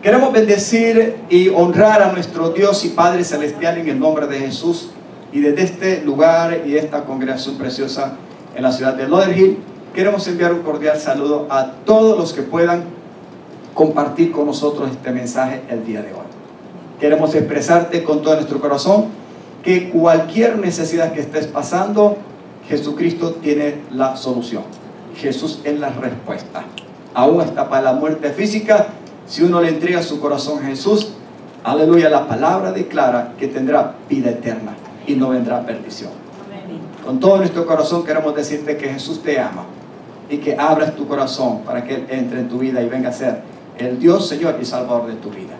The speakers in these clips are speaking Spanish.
Queremos bendecir y honrar a nuestro Dios y Padre Celestial en el nombre de Jesús. Y desde este lugar y esta congregación preciosa en la ciudad de Lauderhill, queremos enviar un cordial saludo a todos los que puedan compartir con nosotros este mensaje el día de hoy. Queremos expresarte con todo nuestro corazón que cualquier necesidad que estés pasando, Jesucristo tiene la solución. Jesús es la respuesta. Aún hasta para la muerte física, si uno le entrega su corazón a Jesús, aleluya, la palabra declara que tendrá vida eterna y no vendrá perdición. Con todo nuestro corazón queremos decirte que Jesús te ama y que abras tu corazón para que Él entre en tu vida y venga a ser el Dios, Señor y Salvador de tu vida.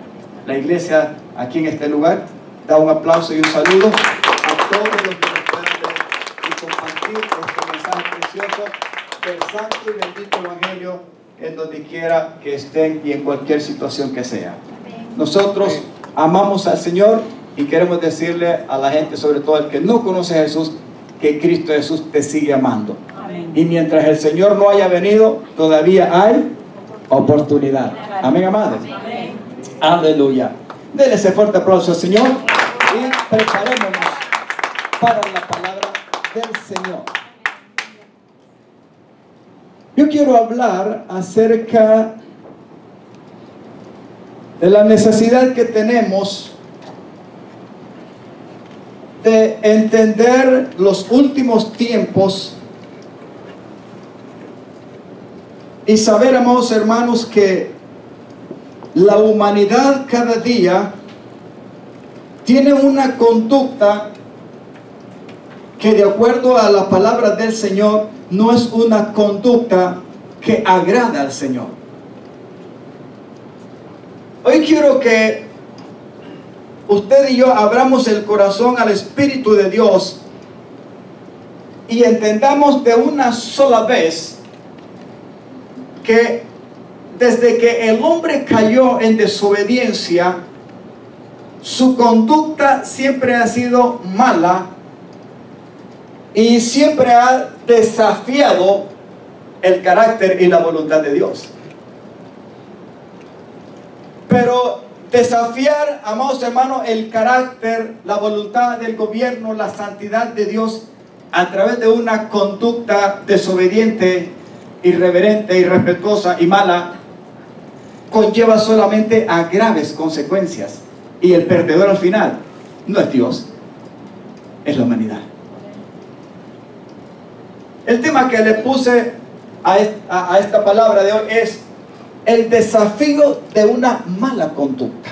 La iglesia aquí en este lugar da un aplauso y un saludo a todos los que nos puedan ver y compartir este mensaje precioso del santo y bendito evangelio en donde quiera que estén y en cualquier situación que sea. Nosotros amamos al Señor y queremos decirle a la gente, sobre todo el que no conoce a Jesús, que Cristo Jesús te sigue amando. Amén. Y mientras el Señor no haya venido, todavía hay oportunidad. Amén, amados. Amén. Aleluya. Denle ese fuerte aplauso al Señor y preparémonos para la palabra del Señor. Yo quiero hablar acerca de la necesidad que tenemos de entender los últimos tiempos y saber, amados hermanos, que la humanidad cada día tiene una conducta que, de acuerdo a la palabra del Señor, no es una conducta que agrada al Señor. Hoy quiero que usted y yo abramos el corazón al Espíritu de Dios y entendamos de una sola vez que desde que el hombre cayó en desobediencia, su conducta siempre ha sido mala y siempre ha desafiado el carácter y la voluntad de Dios. Pero desafiar, amados hermanos, el carácter, la voluntad del gobierno, la santidad de Dios a través de una conducta desobediente, irreverente, irrespetuosa y mala, conlleva solamente a graves consecuencias. Y el perdedor al final no es Dios, es la humanidad. El tema que le puse a esta palabra de hoy es el desafío de una mala conducta.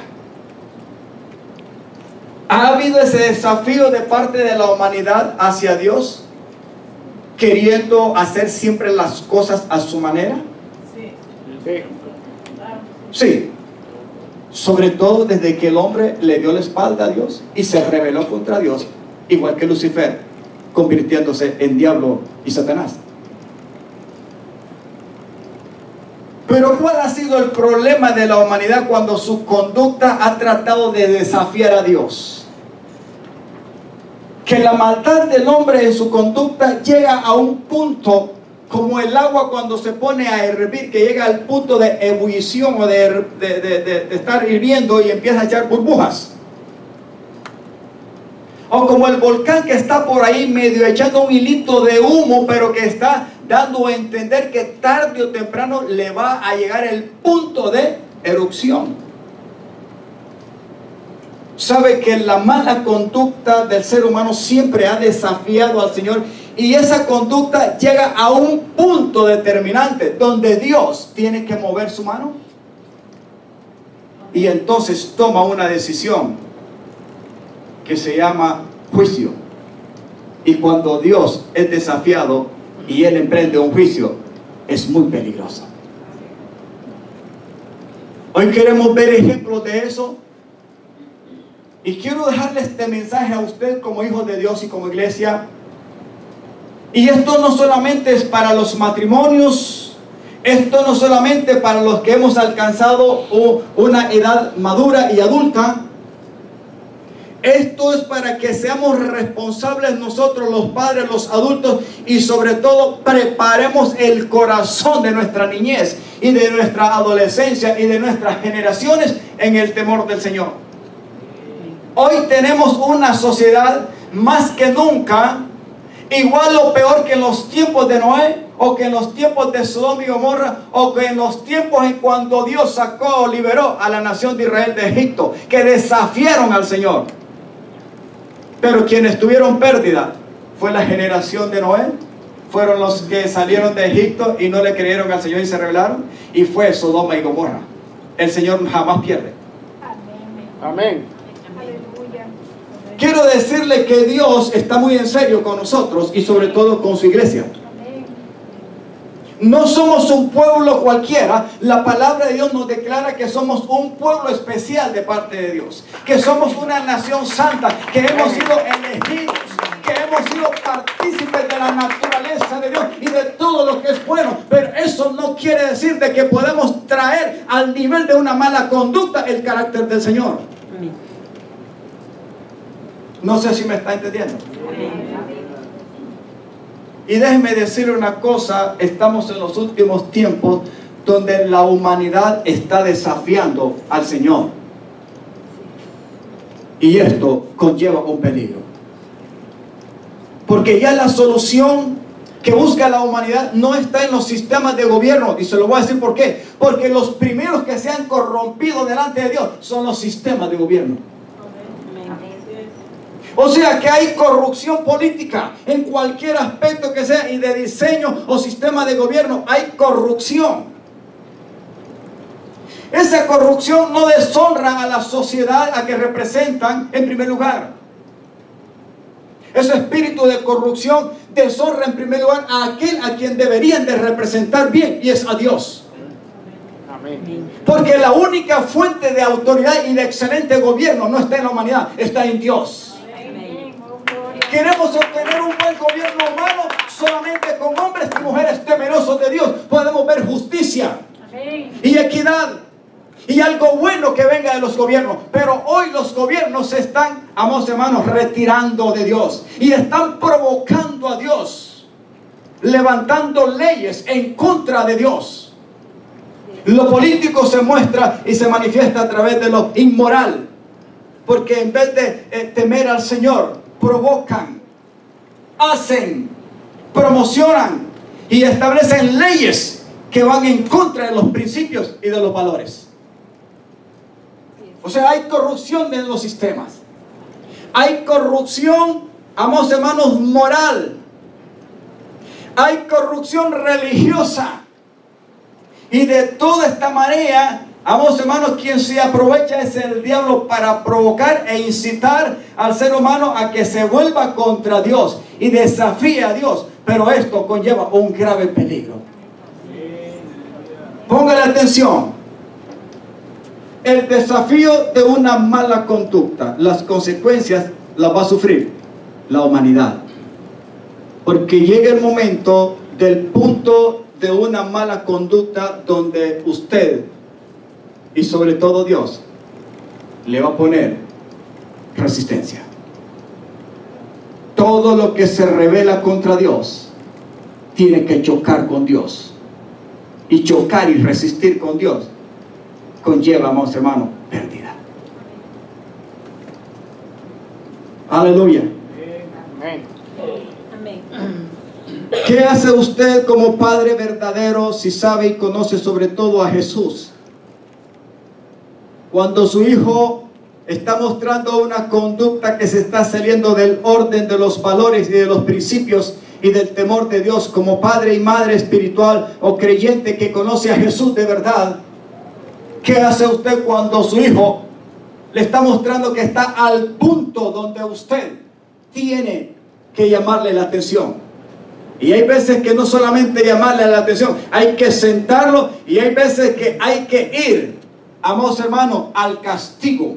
¿Ha habido ese desafío de parte de la humanidad hacia Dios, queriendo hacer siempre las cosas a su manera? Sí. Sí. Sobre todo desde que el hombre le dio la espalda a Dios y se rebeló contra Dios, igual que Lucifer, convirtiéndose en diablo y Satanás. Pero ¿cuál ha sido el problema de la humanidad cuando su conducta ha tratado de desafiar a Dios? Que la maldad del hombre en su conducta llega a un punto como el agua cuando se pone a hervir, que llega al punto de ebullición o de estar hirviendo y empieza a echar burbujas. O como el volcán que está por ahí medio echando un hilito de humo, pero que está dando a entender que tarde o temprano le va a llegar el punto de erupción. Sabe que la mala conducta del ser humano siempre ha desafiado al Señor, y esa conducta llega a un punto determinante donde Dios tiene que mover su mano y entonces toma una decisión que se llama juicio. Y cuando Dios es desafiado y Él emprende un juicio, es muy peligroso. Hoy queremos ver ejemplos de eso, y quiero dejarle este mensaje a usted como hijo de Dios y como iglesia. Y esto no solamente es para los matrimonios, esto no solamente para los que hemos alcanzado una edad madura y adulta. Esto es para que seamos responsables nosotros, los padres, los adultos, y sobre todo preparemos el corazón de nuestra niñez y de nuestra adolescencia y de nuestras generaciones en el temor del Señor. Hoy tenemos una sociedad más que nunca, igual o peor que en los tiempos de Noé, o que en los tiempos de Sodoma y Gomorra, o que en los tiempos en cuando Dios sacó o liberó a la nación de Israel de Egipto, que desafiaron al Señor. Pero quienes tuvieron pérdida fue la generación de Noé, fueron los que salieron de Egipto y no le creyeron al Señor y se rebelaron, y fue Sodoma y Gomorra. El Señor jamás pierde. Amén. Quiero decirle que Dios está muy en serio con nosotros y sobre todo con su iglesia. No somos un pueblo cualquiera. La palabra de Dios nos declara que somos un pueblo especial de parte de Dios, que somos una nación santa, que hemos sido elegidos, que hemos sido partícipes de la naturaleza de Dios y de todo lo que es bueno. Pero eso no quiere decir de que podemos traer al nivel de una mala conducta el carácter del Señor. No sé si me está entendiendo. Y déjeme decirle una cosa, estamos en los últimos tiempos donde la humanidad está desafiando al Señor. Y esto conlleva un peligro. Porque ya la solución que busca la humanidad no está en los sistemas de gobierno. Y se lo voy a decir por qué. Porque los primeros que se han corrompido delante de Dios son los sistemas de gobierno. O sea que hay corrupción política en cualquier aspecto que sea, y de diseño o sistema de gobierno hay corrupción. Esa corrupción no deshonra a la sociedad a que representan en primer lugar. Ese espíritu de corrupción deshonra en primer lugar a aquel a quien deberían de representar bien, y es a Dios. Porque la única fuente de autoridad y de excelente gobierno no está en la humanidad, está en Dios. Queremos obtener un buen gobierno humano solamente con hombres y mujeres temerosos de Dios. Podemos ver justicia y equidad y algo bueno que venga de los gobiernos. Pero hoy los gobiernos se están, amados hermanos, retirando de Dios y están provocando a Dios, levantando leyes en contra de Dios. Lo político se muestra y se manifiesta a través de lo inmoral, porque en vez de temer al Señor, provocan, hacen, promocionan y establecen leyes que van en contra de los principios y de los valores. O sea, hay corrupción en los sistemas. Hay corrupción, amados hermanos, moral. Hay corrupción religiosa. Y de toda esta manera, amados hermanos, quien se aprovecha es el diablo para provocar e incitar al ser humano a que se vuelva contra Dios y desafíe a Dios. Pero esto conlleva un grave peligro. Póngale atención. El desafío de una mala conducta, las consecuencias las va a sufrir la humanidad. Porque llega el momento del punto de una mala conducta donde usted y sobre todo Dios le va a poner resistencia. Todo lo que se rebela contra Dios tiene que chocar con Dios, y chocar y resistir con Dios conlleva, amados hermanos, pérdida. Aleluya. Amén. ¿Qué hace usted como padre verdadero si sabe y conoce sobre todo a Jesús? Cuando su hijo está mostrando una conducta que se está saliendo del orden de los valores y de los principios y del temor de Dios, como padre y madre espiritual o creyente que conoce a Jesús de verdad, ¿qué hace usted cuando su hijo le está mostrando que está al punto donde usted tiene que llamarle la atención? Y hay veces que no solamente llamarle la atención, hay que sentarlo, y hay veces que hay que ir, amados hermanos, al castigo,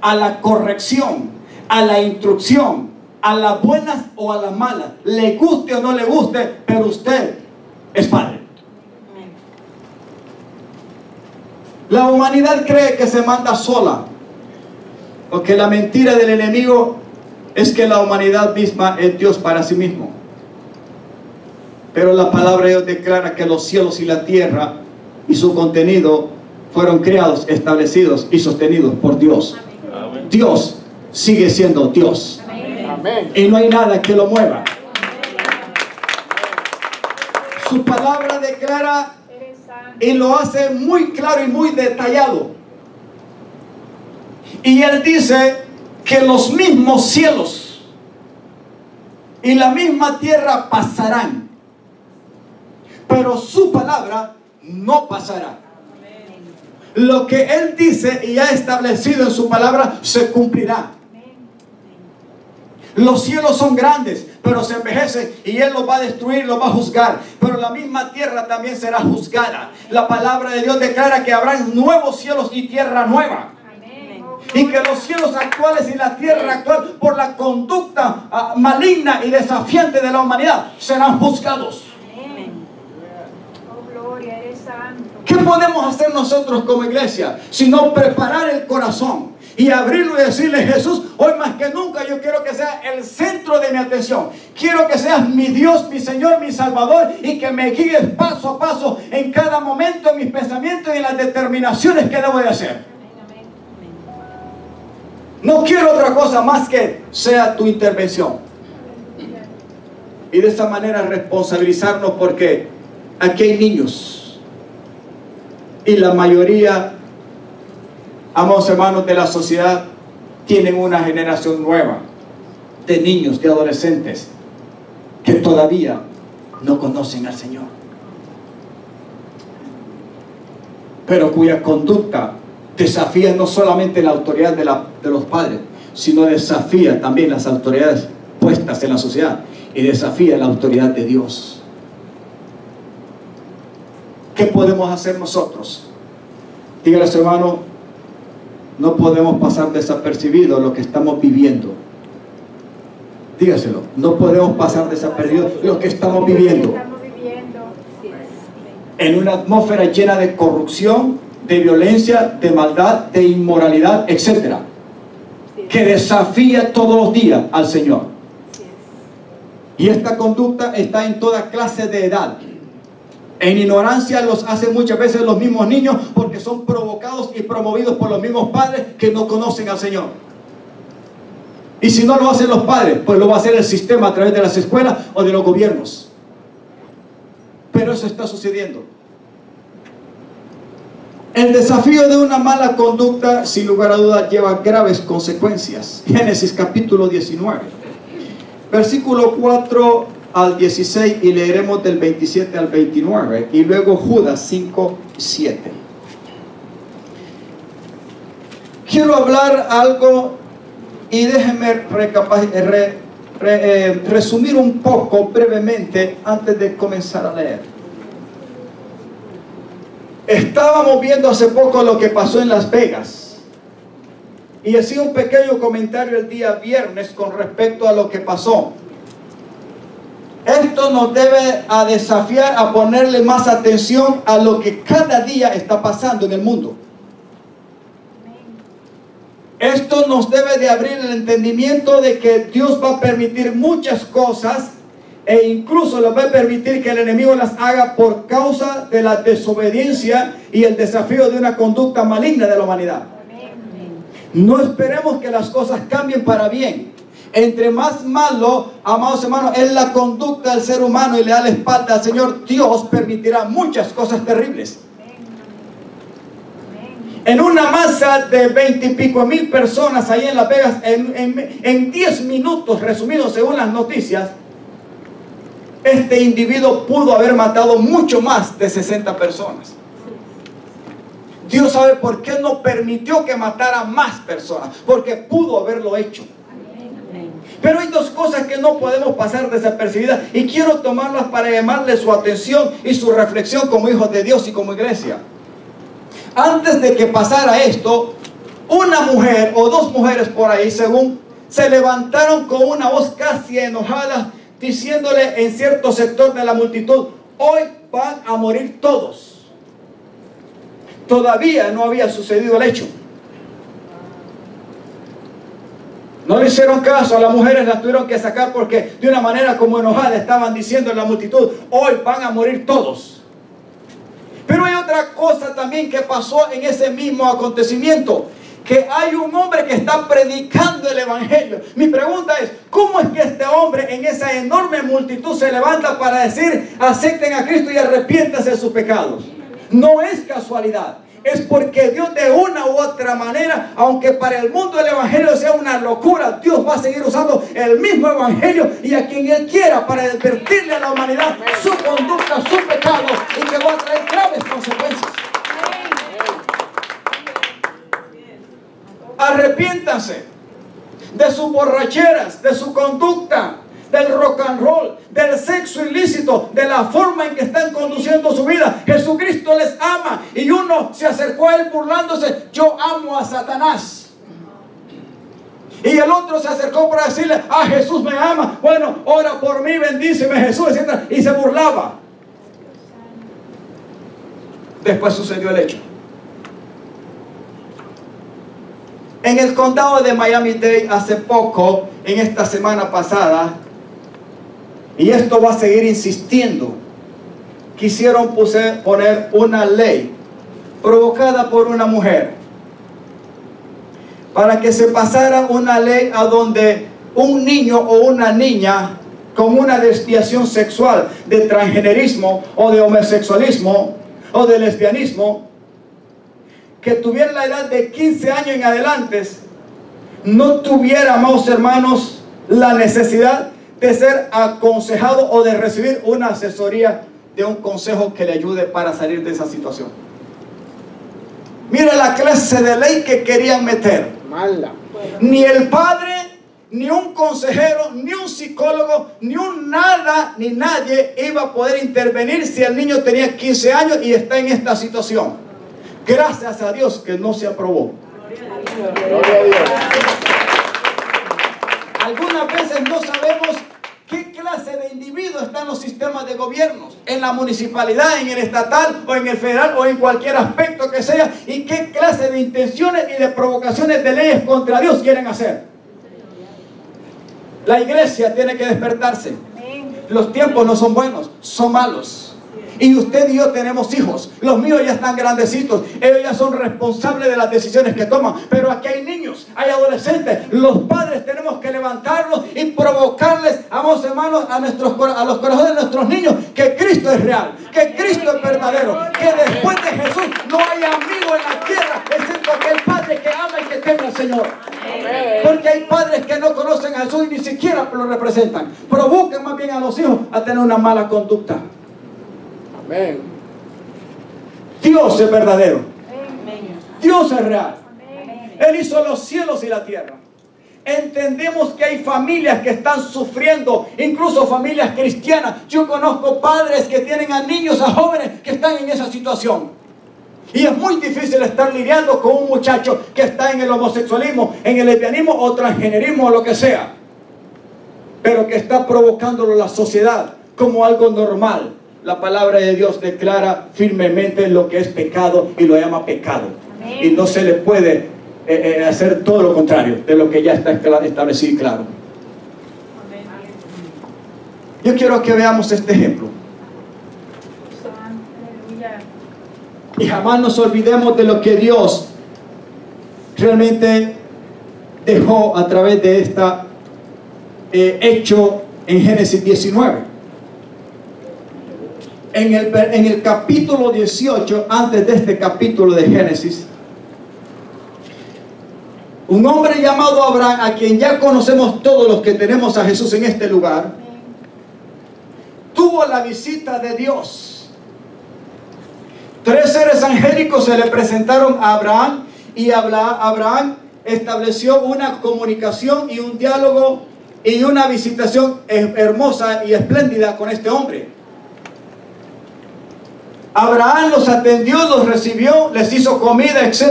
a la corrección, a la instrucción, a las buenas o a las malas, le guste o no le guste, pero usted es padre. La humanidad cree que se manda sola. Porque la mentira del enemigo es que la humanidad misma es Dios para sí mismo. Pero la palabra de Dios declara que los cielos y la tierra y su contenido fueron creados, establecidos y sostenidos por Dios. Amén. Dios sigue siendo Dios. Amén. Y no hay nada que lo mueva. Su palabra declara y lo hace muy claro y muy detallado. Y Él dice que los mismos cielos y la misma tierra pasarán, pero su palabra no pasará. Lo que Él dice y ha establecido en su palabra se cumplirá. Los cielos son grandes, pero se envejecen y Él los va a destruir, los va a juzgar. Pero la misma tierra también será juzgada. La palabra de Dios declara que habrá nuevos cielos y tierra nueva. Y que los cielos actuales y la tierra actual, por la conducta maligna y desafiante de la humanidad, serán juzgados. ¿Qué podemos hacer nosotros como iglesia? Sino preparar el corazón y abrirlo y decirle: Jesús, hoy más que nunca yo quiero que sea el centro de mi atención. Quiero que seas mi Dios, mi Señor, mi Salvador, y que me guíes paso a paso en cada momento, en mis pensamientos y en las determinaciones que debo de hacer. No quiero otra cosa más que sea tu intervención. Y de esa manera responsabilizarnos, porque aquí hay niños. Y la mayoría, amados hermanos, de la sociedad tienen una generación nueva de niños, de adolescentes que todavía no conocen al Señor, pero cuya conducta desafía no solamente la autoridad de los padres, sino desafía también las autoridades puestas en la sociedad y desafía la autoridad de Dios. ¿Qué podemos hacer nosotros? Dígale a su hermano: no podemos pasar desapercibido lo que estamos viviendo. Dígaselo: no podemos pasar desapercibido lo que estamos viviendo. En una atmósfera llena de corrupción, de violencia, de maldad, de inmoralidad, etc., que desafía todos los días al Señor. Y esta conducta está en toda clase de edad. En ignorancia los hacen muchas veces los mismos niños, porque son provocados y promovidos por los mismos padres que no conocen al Señor. Y si no lo hacen los padres, pues lo va a hacer el sistema a través de las escuelas o de los gobiernos. Pero eso está sucediendo. El desafío de una mala conducta, sin lugar a dudas, lleva graves consecuencias. Génesis capítulo 19, versículo 4 al 16, y leeremos del 27 al 29, y luego Judas 5, 7. Quiero hablar algo y déjenme resumir un poco brevemente antes de comenzar a leer. Estábamos viendo hace poco lo que pasó en Las Vegas, y hacía un pequeño comentario el día viernes con respecto a lo que pasó. Esto nos debe a desafiar a ponerle más atención a lo que cada día está pasando en el mundo. Esto nos debe de abrir el entendimiento de que Dios va a permitir muchas cosas, e incluso les va a permitir que el enemigo las haga por causa de la desobediencia y el desafío de una conducta maligna de la humanidad. No esperemos que las cosas cambien para bien. Entre más malo, amados hermanos, es la conducta del ser humano y le da la espalda al Señor, Dios permitirá muchas cosas terribles. En una masa de 20 y pico mil personas ahí en Las Vegas, en 10 minutos, resumidos según las noticias, este individuo pudo haber matado mucho más de 60 personas. Dios sabe por qué no permitió que matara más personas, porque pudo haberlo hecho. Pero hay dos cosas que no podemos pasar desapercibidas, y quiero tomarlas para llamarle su atención y su reflexión como hijos de Dios y como iglesia. Antes de que pasara esto, una mujer o dos mujeres por ahí, según, se levantaron con una voz casi enojada, diciéndole en cierto sector de la multitud: hoy van a morir todos. Todavía no había sucedido el hecho. No le hicieron caso, a las mujeres las tuvieron que sacar porque de una manera como enojada estaban diciendo en la multitud, hoy van a morir todos. Pero hay otra cosa también que pasó en ese mismo acontecimiento, que hay un hombre que está predicando el evangelio. Mi pregunta es, ¿cómo es que este hombre en esa enorme multitud se levanta para decir, acepten a Cristo y arrepiéntanse de sus pecados? No es casualidad. Es porque Dios de una u otra manera, aunque para el mundo el evangelio sea una locura, Dios va a seguir usando el mismo evangelio y a quien Él quiera para advertirle a la humanidad su conducta, su pecado y que va a traer graves consecuencias. Arrepiéntanse de sus borracheras, de su conducta, del rock and roll, del sexo ilícito, de la forma en que están conduciendo su vida. Jesucristo les ama y uno se acercó a Él burlándose, yo amo a Satanás. Y el otro se acercó para decirle, ah, Jesús me ama, bueno, ora por mí, bendíceme Jesús, etc. Y se burlaba. Después sucedió el hecho. En el condado de Miami-Dade hace poco, en esta semana pasada, y esto va a seguir insistiendo, quisieron poner una ley provocada por una mujer para que se pasara una ley a donde un niño o una niña con una desviación sexual de transgenerismo o de homosexualismo o de lesbianismo que tuviera la edad de 15 años en adelante no tuviera, amados hermanos, la necesidad de ser aconsejado o de recibir una asesoría de un consejo que le ayude para salir de esa situación. Mire la clase de ley que querían meter. Mala. Ni el padre, ni un consejero, ni un psicólogo, ni un nada, ni nadie iba a poder intervenir si el niño tenía 15 años y está en esta situación. Gracias a Dios que no se aprobó. Gloria a Dios. Algunas veces no sabemos qué clase de individuo está en los sistemas de gobiernos, en la municipalidad, en el estatal o en el federal o en cualquier aspecto que sea, y qué clase de intenciones y de provocaciones de leyes contra Dios quieren hacer. La iglesia tiene que despertarse. Los tiempos no son buenos, son malos. Y usted y yo tenemos hijos. Los míos ya están grandecitos. Ellos ya son responsables de las decisiones que toman. Pero aquí hay niños, hay adolescentes. Los padres tenemos que levantarlos y provocarles, amados hermanos, a los corazones de nuestros niños, que Cristo es real, que Cristo es verdadero, que después de Jesús no hay amigo en la tierra excepto aquel padre que ama y que teme al Señor. Porque hay padres que no conocen a Jesús y ni siquiera lo representan. Provoquen más bien a los hijos a tener una mala conducta. Amén. Dios es verdadero. Dios es real. Él hizo los cielos y la tierra. Entendemos que hay familias que están sufriendo, incluso familias cristianas. Yo conozco padres que tienen a niños, a jóvenes que están en esa situación. Y es muy difícil estar lidiando con un muchacho que está en el homosexualismo, en el lesbianismo o transgenerismo o lo que sea, pero que está provocándolo la sociedad como algo normal. La palabra de Dios declara firmemente lo que es pecado y lo llama pecado. Amén. Y no se le puede hacer todo lo contrario de lo que ya está establecido y claro. Amén. Yo quiero que veamos este ejemplo. Y jamás nos olvidemos de lo que Dios realmente dejó a través de esta hecho en Génesis 19. En el capítulo 18, antes de este capítulo de Génesis, un hombre llamado Abraham, a quien ya conocemos todos los que tenemos a Jesús en este lugar, tuvo la visita de Dios. 3 seres angélicos se le presentaron a Abraham y Abraham estableció una comunicación y un diálogo y una visitación hermosa y espléndida con este hombre. Abraham los atendió, los recibió, les hizo comida, etc.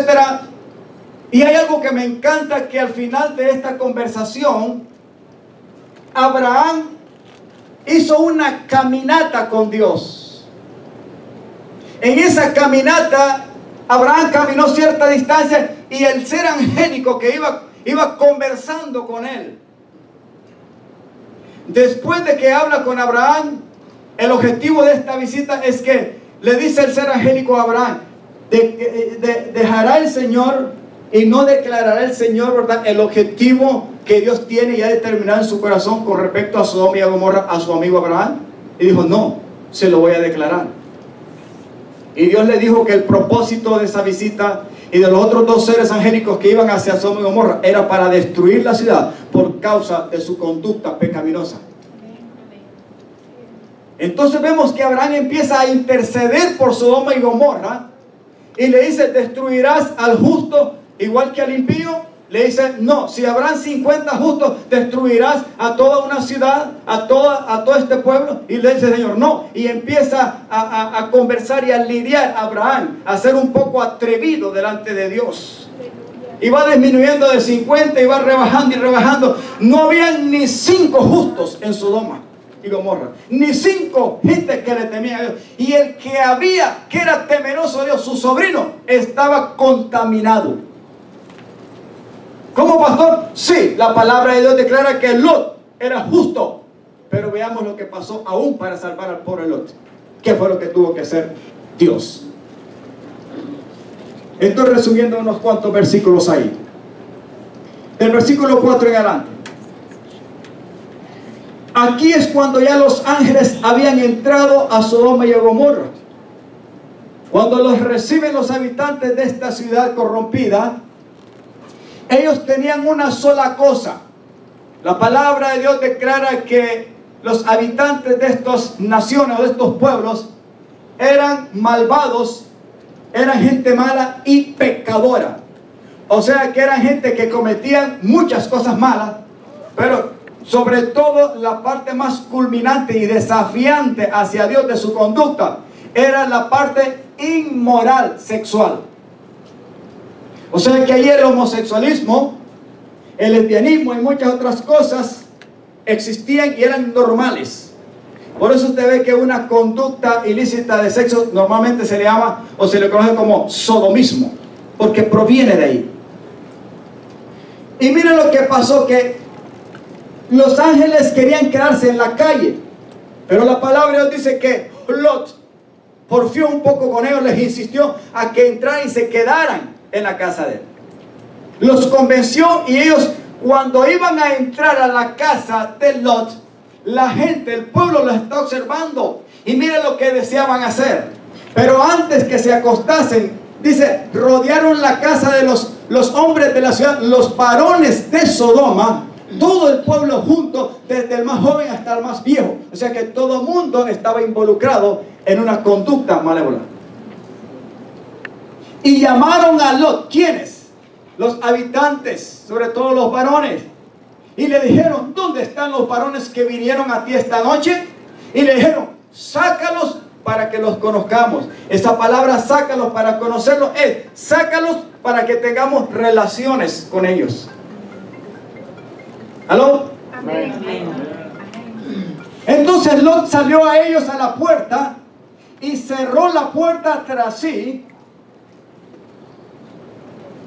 Y hay algo que me encanta, que al final de esta conversación, Abraham hizo una caminata con Dios. En esa caminata, Abraham caminó cierta distancia y el ser angélico que iba iba conversando con él. Después de que habla con Abraham, el objetivo de esta visita es que le dice el ser angélico a Abraham, dejará el Señor y no declarará el Señor, ¿verdad?, el objetivo que Dios tiene ya determinado en su corazón con respecto a Sodoma y a Gomorra, a su amigo Abraham. Y dijo, no, se lo voy a declarar. Y Dios le dijo que el propósito de esa visita y de los otros dos seres angélicos que iban hacia Sodoma y Gomorra era para destruir la ciudad por causa de su conducta pecaminosa. Entonces vemos que Abraham empieza a interceder por Sodoma y Gomorra y le dice, ¿destruirás al justo igual que al impío? Le dice, no, si habrán 50 justos, ¿destruirás a toda una ciudad, a todo este pueblo? Y le dice, Señor, no. Y empieza a conversar y a lidiar a Abraham, a ser un poco atrevido delante de Dios. Y va disminuyendo de 50 y va rebajando y rebajando. No habían ni 5 justos en Sodoma y Gomorra, ni 5 gente que le temían a Dios. Y el que había, que era temeroso a Dios, su sobrino, estaba contaminado. ¿Cómo, pastor? Sí, la palabra de Dios declara que Lot era justo. Pero veamos lo que pasó aún para salvar al pobre Lot. ¿Qué fue lo que tuvo que hacer Dios? Estoy resumiendo unos cuantos versículos ahí. Del versículo 4 en adelante. Aquí es cuando ya los ángeles habían entrado a Sodoma y a Gomorra. Cuando los reciben los habitantes de esta ciudad corrompida, ellos tenían una sola cosa. La palabra de Dios declara que los habitantes de estas naciones o de estos pueblos eran malvados, eran gente mala y pecadora. O sea que eran gente que cometían muchas cosas malas, pero sobre todo la parte más culminante y desafiante hacia Dios de su conducta era la parte inmoral sexual. O sea que ahí el homosexualismo, el lesbianismo y muchas otras cosas existían y eran normales. Por eso usted ve que una conducta ilícita de sexo normalmente se le llama o se le conoce como sodomismo, porque proviene de ahí. Y miren lo que pasó, que los ángeles querían quedarse en la calle, pero la palabra de Dios dice que Lot porfió un poco con ellos, les insistió a que entraran y se quedaran en la casa de él. Los convenció y ellos, cuando iban a entrar a la casa de Lot, la gente, el pueblo los está observando y miren lo que deseaban hacer. Pero antes que se acostasen, dice, rodearon la casa de los hombres de la ciudad, los varones de Sodoma, todo el pueblo junto, desde el más joven hasta el más viejo. O sea que todo el mundo estaba involucrado en una conducta malévola. Y llamaron a Lot. ¿Quiénes? Los habitantes, sobre todo los varones. Y le dijeron, ¿dónde están los varones que vinieron a ti esta noche? Y le dijeron, sácalos para que los conozcamos. Esa palabra sácalos para conocerlos es, sácalos para que tengamos relaciones con ellos. ¿Aló? Amén. Entonces Lot salió a ellos a la puerta y cerró la puerta tras sí.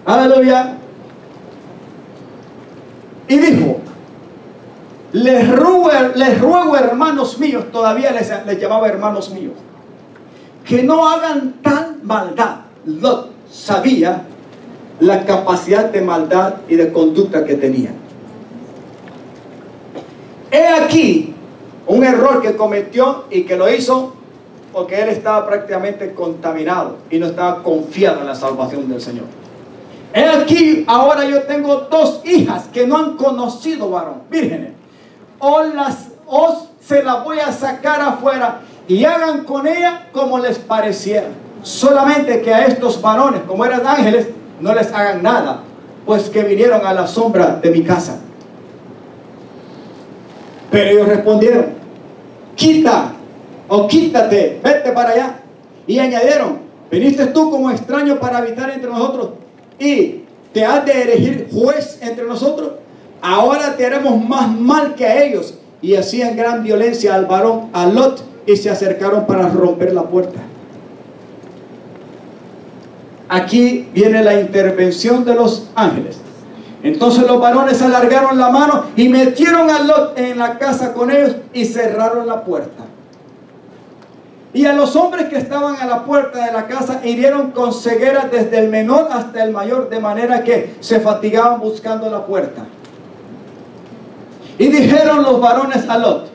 Aleluya. Y dijo, les ruego hermanos míos, todavía les llamaba hermanos míos, que no hagan tal maldad. Lot sabía la capacidad de maldad y de conducta que tenía. He aquí un error que cometió y que lo hizo porque él estaba prácticamente contaminado y no estaba confiado en la salvación del Señor. He aquí, ahora yo tengo 2 hijas que no han conocido varón, vírgenes. O se las voy a sacar afuera y hagan con ella como les pareciera. Solamente que a estos varones, como eran ángeles, no les hagan nada, pues que vinieron a la sombra de mi casa. Pero ellos respondieron, quita o quítate, vete para allá. Y añadieron, viniste tú como extraño para habitar entre nosotros y te has de erigir juez entre nosotros. Ahora te haremos más mal que a ellos. Y hacían gran violencia al varón, a Lot, y se acercaron para romper la puerta. Aquí viene la intervención de los ángeles. Entonces los varones alargaron la mano y metieron a Lot en la casa con ellos y cerraron la puerta. Y a los hombres que estaban a la puerta de la casa hirieron con ceguera desde el menor hasta el mayor, de manera que se fatigaban buscando la puerta. Y dijeron los varones a Lot,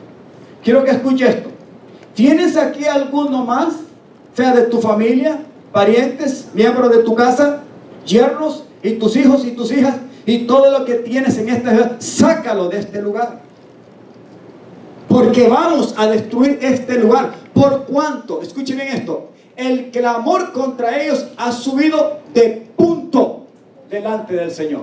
quiero que escuche esto, ¿tienes aquí alguno más, sea de tu familia, parientes, miembros de tu casa, yernos y tus hijos y tus hijas y todo lo que tienes en esta ciudad? Sácalo de este lugar, porque vamos a destruir este lugar. Por cuanto, escuchen bien esto, el clamor contra ellos ha subido de punto delante del Señor.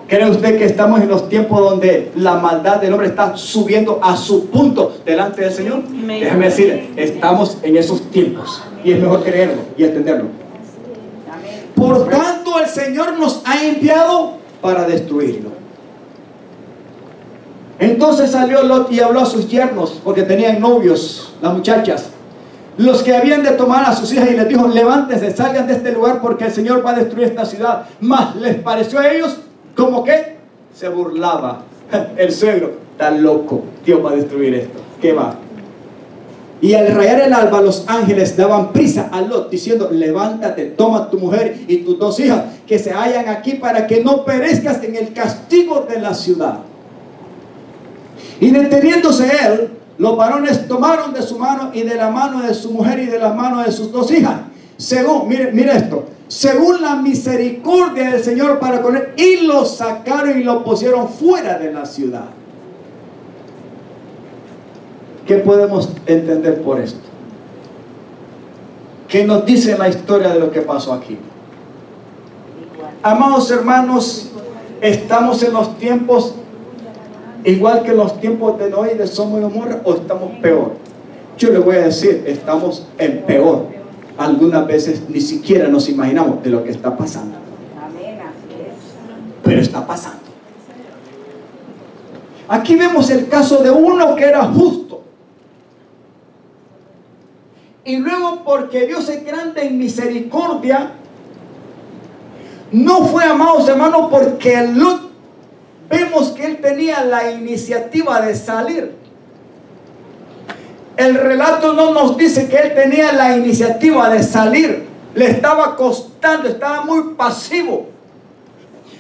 ¿Cree usted que estamos en los tiempos donde la maldad del hombre está subiendo a su punto delante del Señor? Déjame decirle, estamos en esos tiempos y es mejor creerlo y entenderlo. Por tanto, el Señor nos ha enviado para destruirlo. Entonces salió Lot y habló a sus yernos, porque tenían novios, las muchachas, los que habían de tomar a sus hijas, y les dijo, levántense, salgan de este lugar, porque el Señor va a destruir esta ciudad. Mas les pareció a ellos como que se burlaba. El suegro, está loco, Dios va a destruir esto. ¿Qué va? Y al rayar el alba, los ángeles daban prisa a Lot, diciendo, levántate, toma tu mujer y tus 2 hijas, que se hallan aquí, para que no perezcas en el castigo de la ciudad. Y deteniéndose él, los varones tomaron de su mano y de la mano de su mujer y de la mano de sus 2 hijas, según, mire esto, según la misericordia del Señor para con él, y lo sacaron y lo pusieron fuera de la ciudad. ¿Qué podemos entender por esto? ¿Qué nos dice la historia de lo que pasó aquí? Amados hermanos, estamos en los tiempos igual que en los tiempos de Noé y de Sodoma y Gomorra, o estamos peor. Yo le voy a decir, estamos en peor. Algunas veces ni siquiera nos imaginamos de lo que está pasando. Pero está pasando. Aquí vemos el caso de uno que era justo. Y luego, porque Dios es grande en misericordia, no fue, amados hermanos, porque Lot, vemos que él tenía la iniciativa de salir. El relato no nos dice que él tenía la iniciativa de salir. Le estaba costando, estaba muy pasivo.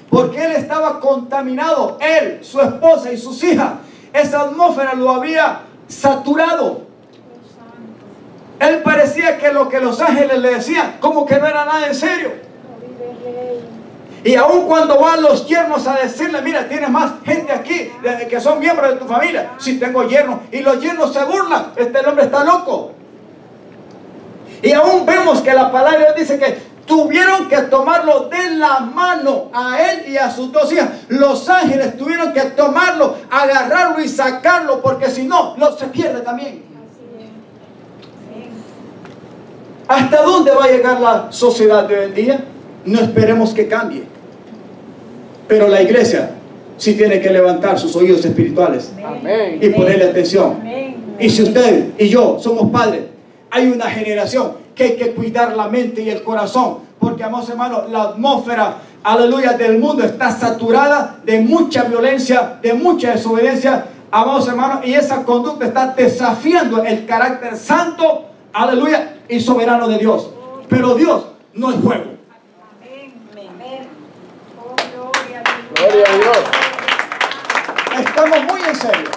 Porque él estaba contaminado, él, su esposa y sus hijas. Esa atmósfera lo había saturado. Él parecía que lo que los ángeles le decían, como que no era nada en serio. Y aun cuando van los yernos a decirle, mira, tienes más gente aquí que son miembros de tu familia. Sí, tengo yernos. Y los yernos se burlan. Este hombre está loco. Y aún vemos que la palabra dice que tuvieron que tomarlo de la mano a él y a sus 2 hijas. Los ángeles tuvieron que tomarlo, agarrarlo y sacarlo, porque si no, se pierde también. ¿Hasta dónde va a llegar la sociedad de hoy en día? No esperemos que cambie. Pero la iglesia sí tiene que levantar sus oídos espirituales. Amén. Y ponerle atención. Amén. Y si usted y yo somos padres, hay una generación que hay que cuidar la mente y el corazón. Porque, amados hermanos, la atmósfera, aleluya, del mundo está saturada de mucha violencia, de mucha desobediencia, amados hermanos. Y esa conducta está desafiando el carácter santo, aleluya, y soberano de Dios. Pero Dios no es juego. Gloria a Dios. Estamos muy en serio.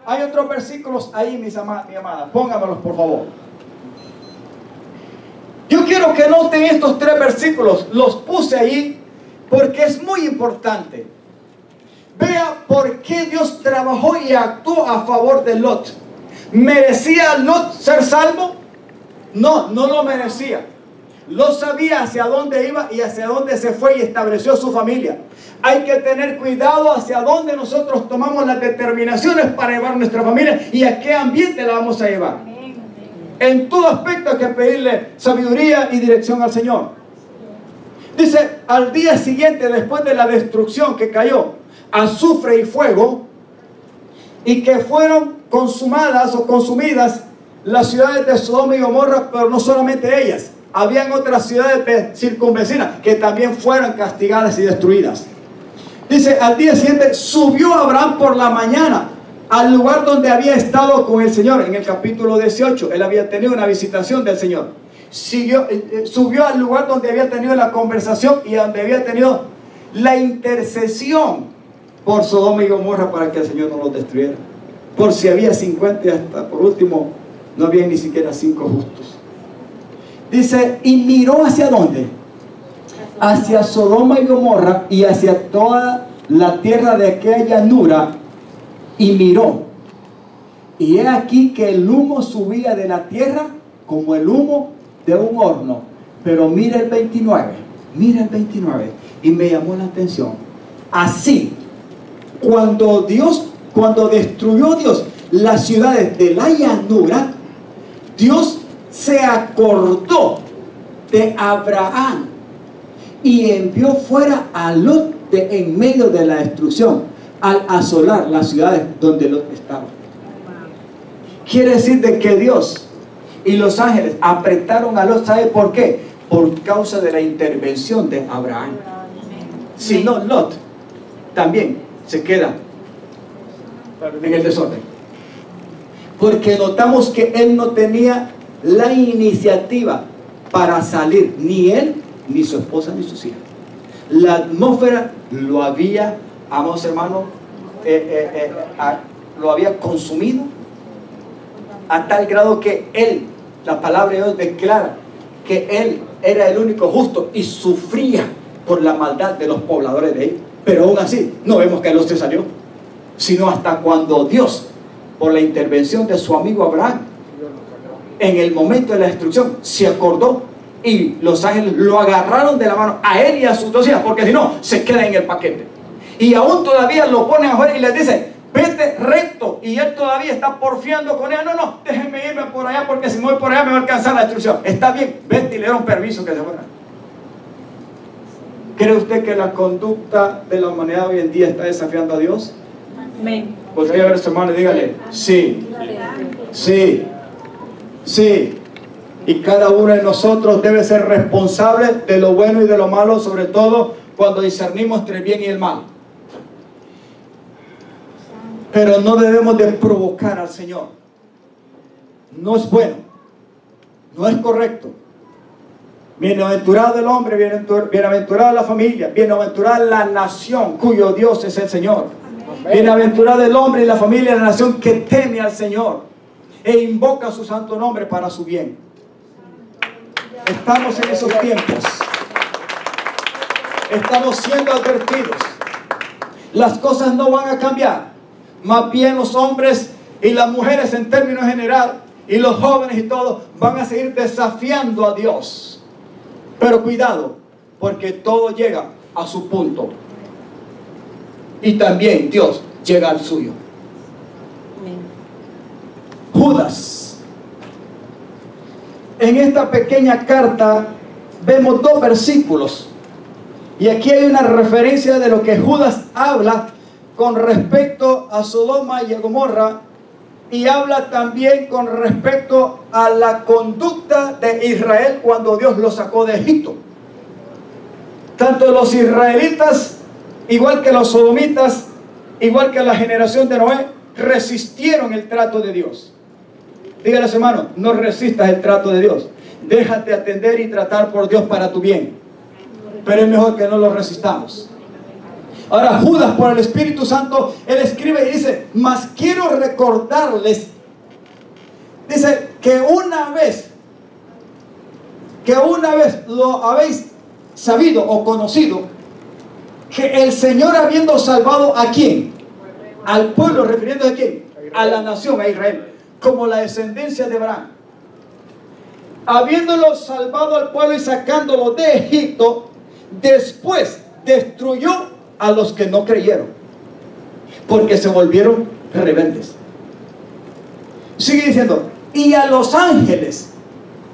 Hay otros versículos ahí, mi amada. Póngamelos, por favor. Yo quiero que noten estos 3 versículos. Los puse ahí porque es muy importante. Vea por qué Dios trabajó y actuó a favor de Lot. ¿Merecía Lot ser salvo? No, no lo merecía. Lot sabía hacia dónde iba y hacia dónde se fue y estableció su familia. Hay que tener cuidado hacia dónde nosotros tomamos las determinaciones para llevar nuestra familia y a qué ambiente la vamos a llevar. En todo aspecto hay que pedirle sabiduría y dirección al Señor. Dice, al día siguiente, después de la destrucción que cayó, azufre y fuego, y que fueron consumadas o consumidas las ciudades de Sodoma y Gomorra, pero no solamente ellas, habían otras ciudades circunvecinas que también fueron castigadas y destruidas. Dice, al día siguiente subió Abraham por la mañana al lugar donde había estado con el Señor. En el capítulo 18, él había tenido una visitación del Señor. Subió al lugar donde había tenido la conversación y donde había tenido la intercesión por Sodoma y Gomorra para que el Señor no los destruyera. Por si había 50 y hasta por último no había ni siquiera 5 justos. Dice, y miró hacia dónde, hacia Sodoma y Gomorra y hacia toda la tierra de aquella llanura, y miró, y he aquí que el humo subía de la tierra como el humo de un horno. Pero mira el 29, y me llamó la atención. Así, cuando destruyó Dios las ciudades de la llanura, Dios se acordó de Abraham y envió fuera a Lot de en medio de la destrucción, al asolar las ciudades donde Lot estaba. Quiere decir de que Dios y los ángeles apretaron a Lot. ¿Sabe por qué? Por causa de la intervención de Abraham. Si no, Lot también se queda en el desorden, porque notamos que él no tenía la iniciativa para salir, ni él, ni su esposa, ni sus hijas. La atmósfera lo había, amados hermanos, lo había consumido a tal grado que él, la palabra de Dios declara que él era el único justo y sufría por la maldad de los pobladores de ahí. Pero aún así no vemos que él se salió, sino hasta cuando Dios, por la intervención de su amigo Abraham, en el momento de la destrucción, se acordó y los ángeles lo agarraron de la mano a él y a sus 2 hijas, porque si no, se queda en el paquete. Y aún todavía lo ponen afuera y les dice, vete recto, y él todavía está porfiando con ella. No, déjenme irme por allá, porque si me voy por allá me va a alcanzar la destrucción. Está bien, vete, y le dieron permiso que se fuera. ¿Cree usted que la conducta de la humanidad hoy en día está desafiando a Dios? Amén. Podría ver a su hermano y dígale, sí, sí, sí. Y cada uno de nosotros debe ser responsable de lo bueno y de lo malo, sobre todo cuando discernimos entre el bien y el mal. Pero no debemos de provocar al Señor. No es bueno, no es correcto. Bienaventurado el hombre, bienaventurada la familia, bienaventurada la nación cuyo Dios es el Señor. Amén. Bienaventurado el hombre y la familia de la nación que teme al Señor e invoca su santo nombre para su bien. Estamos en esos tiempos. Estamos siendo advertidos. Las cosas no van a cambiar. Más bien los hombres y las mujeres en términos general, y los jóvenes y todos, van a seguir desafiando a Dios. Pero cuidado, porque todo llega a su punto. Y también Dios llega al suyo. Judas. En esta pequeña carta vemos 2 versículos. Y aquí hay una referencia de lo que Judas habla con respecto a Sodoma y a Gomorra. Y habla también con respecto a la conducta de Israel cuando Dios los sacó de Egipto. Tanto los israelitas, igual que los sodomitas, igual que la generación de Noé, resistieron el trato de Dios. Dígale a su hermano, no resistas el trato de Dios. Déjate atender y tratar por Dios para tu bien. Pero es mejor que no lo resistamos. Ahora Judas, por el Espíritu Santo, él escribe y dice, mas quiero recordarles, dice, que una vez lo habéis sabido o conocido, que el Señor, habiendo salvado ¿a quién? Al pueblo, refiriéndose a quién, a la nación, a Israel, como la descendencia de Abraham, habiéndolo salvado al pueblo y sacándolo de Egipto, después destruyó a los que no creyeron, porque se volvieron rebeldes. Sigue diciendo, y a los ángeles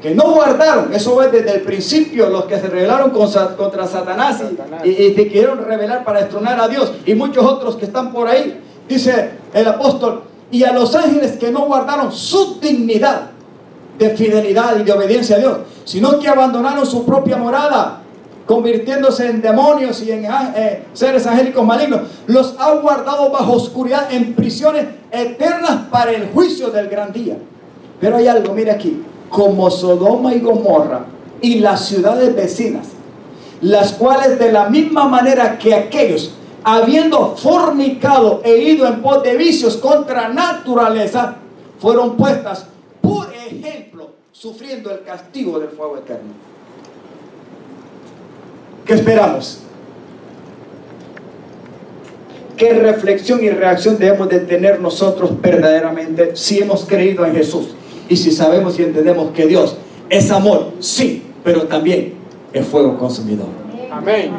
que no guardaron, eso es desde el principio, los que se rebelaron contra Satanás y se quisieron rebelar para destronar a Dios, y muchos otros que están por ahí. Dice el apóstol, y a los ángeles que no guardaron su dignidad, de fidelidad y de obediencia a Dios, sino que abandonaron su propia morada, convirtiéndose en demonios y en seres angélicos malignos. Los ha guardado bajo oscuridad en prisiones eternas para el juicio del gran día. Pero hay algo, mire aquí, como Sodoma y Gomorra y las ciudades vecinas, las cuales de la misma manera que aquellos, habiendo fornicado e ido en pos de vicios contra naturaleza, fueron puestas por ejemplo, sufriendo el castigo del fuego eterno. ¿Qué esperamos? ¿Qué reflexión y reacción debemos de tener nosotros verdaderamente si hemos creído en Jesús? Y si sabemos y entendemos que Dios es amor, sí, pero también es fuego consumidor. Amén.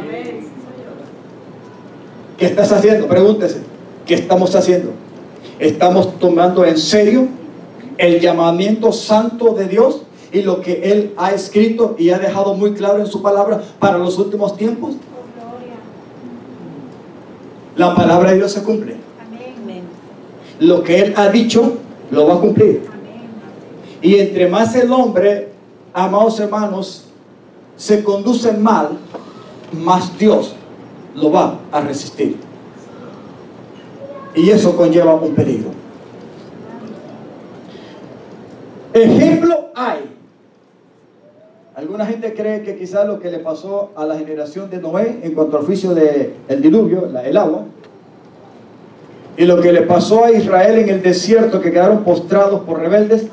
¿Qué estás haciendo? Pregúntese. ¿Qué estamos haciendo? ¿Estamos tomando en serio el llamamiento santo de Dios y lo que Él ha escrito y ha dejado muy claro en su palabra para los últimos tiempos? La palabra de Dios se cumple. Lo que Él ha dicho, lo va a cumplir. Y entre más el hombre, amados hermanos, se conduce mal, más Dios lo va a resistir. Y eso conlleva un peligro. Ejemplo hay. Alguna gente cree que quizás lo que le pasó a la generación de Noé en cuanto al juicio del diluvio, el agua, y lo que le pasó a Israel en el desierto, que quedaron postrados por rebeldes,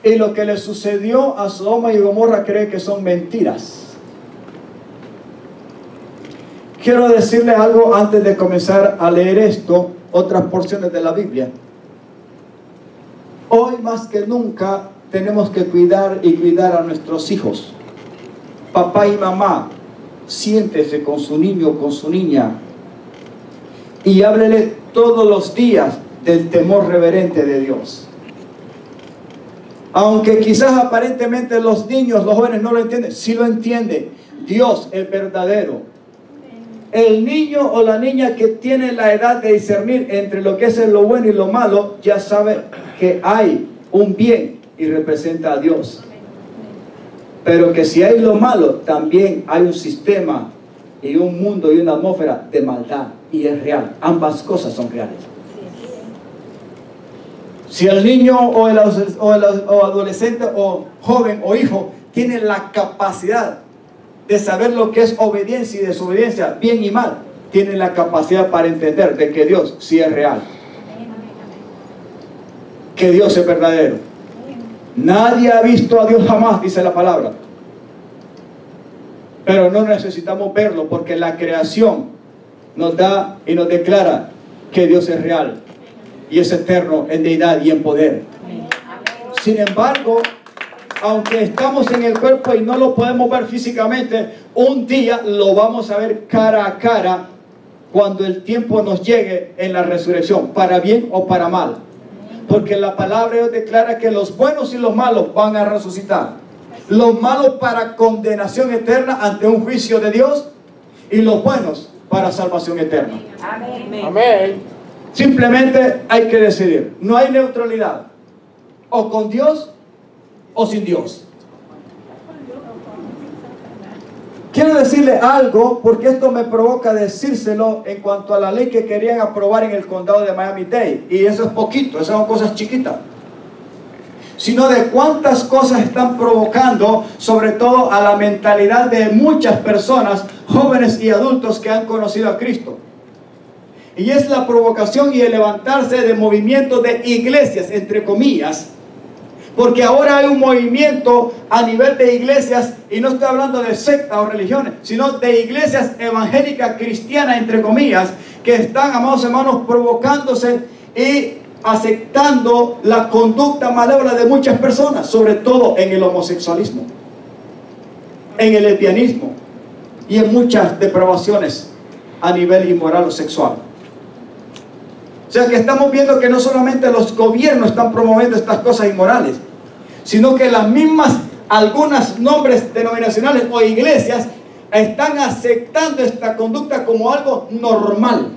y lo que le sucedió a Sodoma y Gomorra, cree que son mentiras. Quiero decirle algo antes de comenzar a leer esto, otras porciones de la Biblia. Hoy más que nunca tenemos que cuidar y cuidar a nuestros hijos. Papá y mamá, siéntese con su niño o con su niña y háblele todos los días del temor reverente de Dios. Aunque quizás aparentemente los niños, los jóvenes no lo entienden, sí lo entienden. Dios es verdadero. El niño o la niña que tiene la edad de discernir entre lo que es lo bueno y lo malo, ya sabe que hay un bien y representa a Dios. Pero que si hay lo malo, también hay un sistema y un mundo y una atmósfera de maldad, y es real. Ambas cosas son reales. Si el niño o el adolescente o joven o hijo tiene la capacidad de saber lo que es obediencia y desobediencia, bien y mal, tiene la capacidad para entender de que Dios sí es real, que Dios es verdadero. Nadie ha visto a Dios jamás, dice la palabra, pero no necesitamos verlo, porque la creación nos da y nos declara que Dios es real y es eterno en deidad y en poder. Sin embargo, aunque estamos en el cuerpo y no lo podemos ver físicamente, un día lo vamos a ver cara a cara cuando el tiempo nos llegue en la resurrección, para bien o para mal. Porque la palabra de Dios declara que los buenos y los malos van a resucitar. Los malos para condenación eterna ante un juicio de Dios, y los buenos para salvación eterna. Amén. Amén. Simplemente hay que decidir. No hay neutralidad. O con Dios o sin Dios. Quiero decirle algo, porque esto me provoca decírselo en cuanto a la ley que querían aprobar en el condado de Miami-Dade. Y eso es poquito, esas son cosas chiquitas. Sino de cuántas cosas están provocando, sobre todo a la mentalidad de muchas personas, jóvenes y adultos que han conocido a Cristo. Y es la provocación y el levantarse de movimientos de iglesias, entre comillas. Porque ahora hay un movimiento a nivel de iglesias, y no estoy hablando de sectas o religiones, sino de iglesias evangélicas cristianas, entre comillas, que están, amados hermanos, provocándose y aceptando la conducta malévola de muchas personas, sobre todo en el homosexualismo, en el lesbianismo y en muchas depravaciones a nivel inmoral o sexual. O sea que estamos viendo que no solamente los gobiernos están promoviendo estas cosas inmorales, sino que las mismas, algunos nombres denominacionales o iglesias están aceptando esta conducta como algo normal.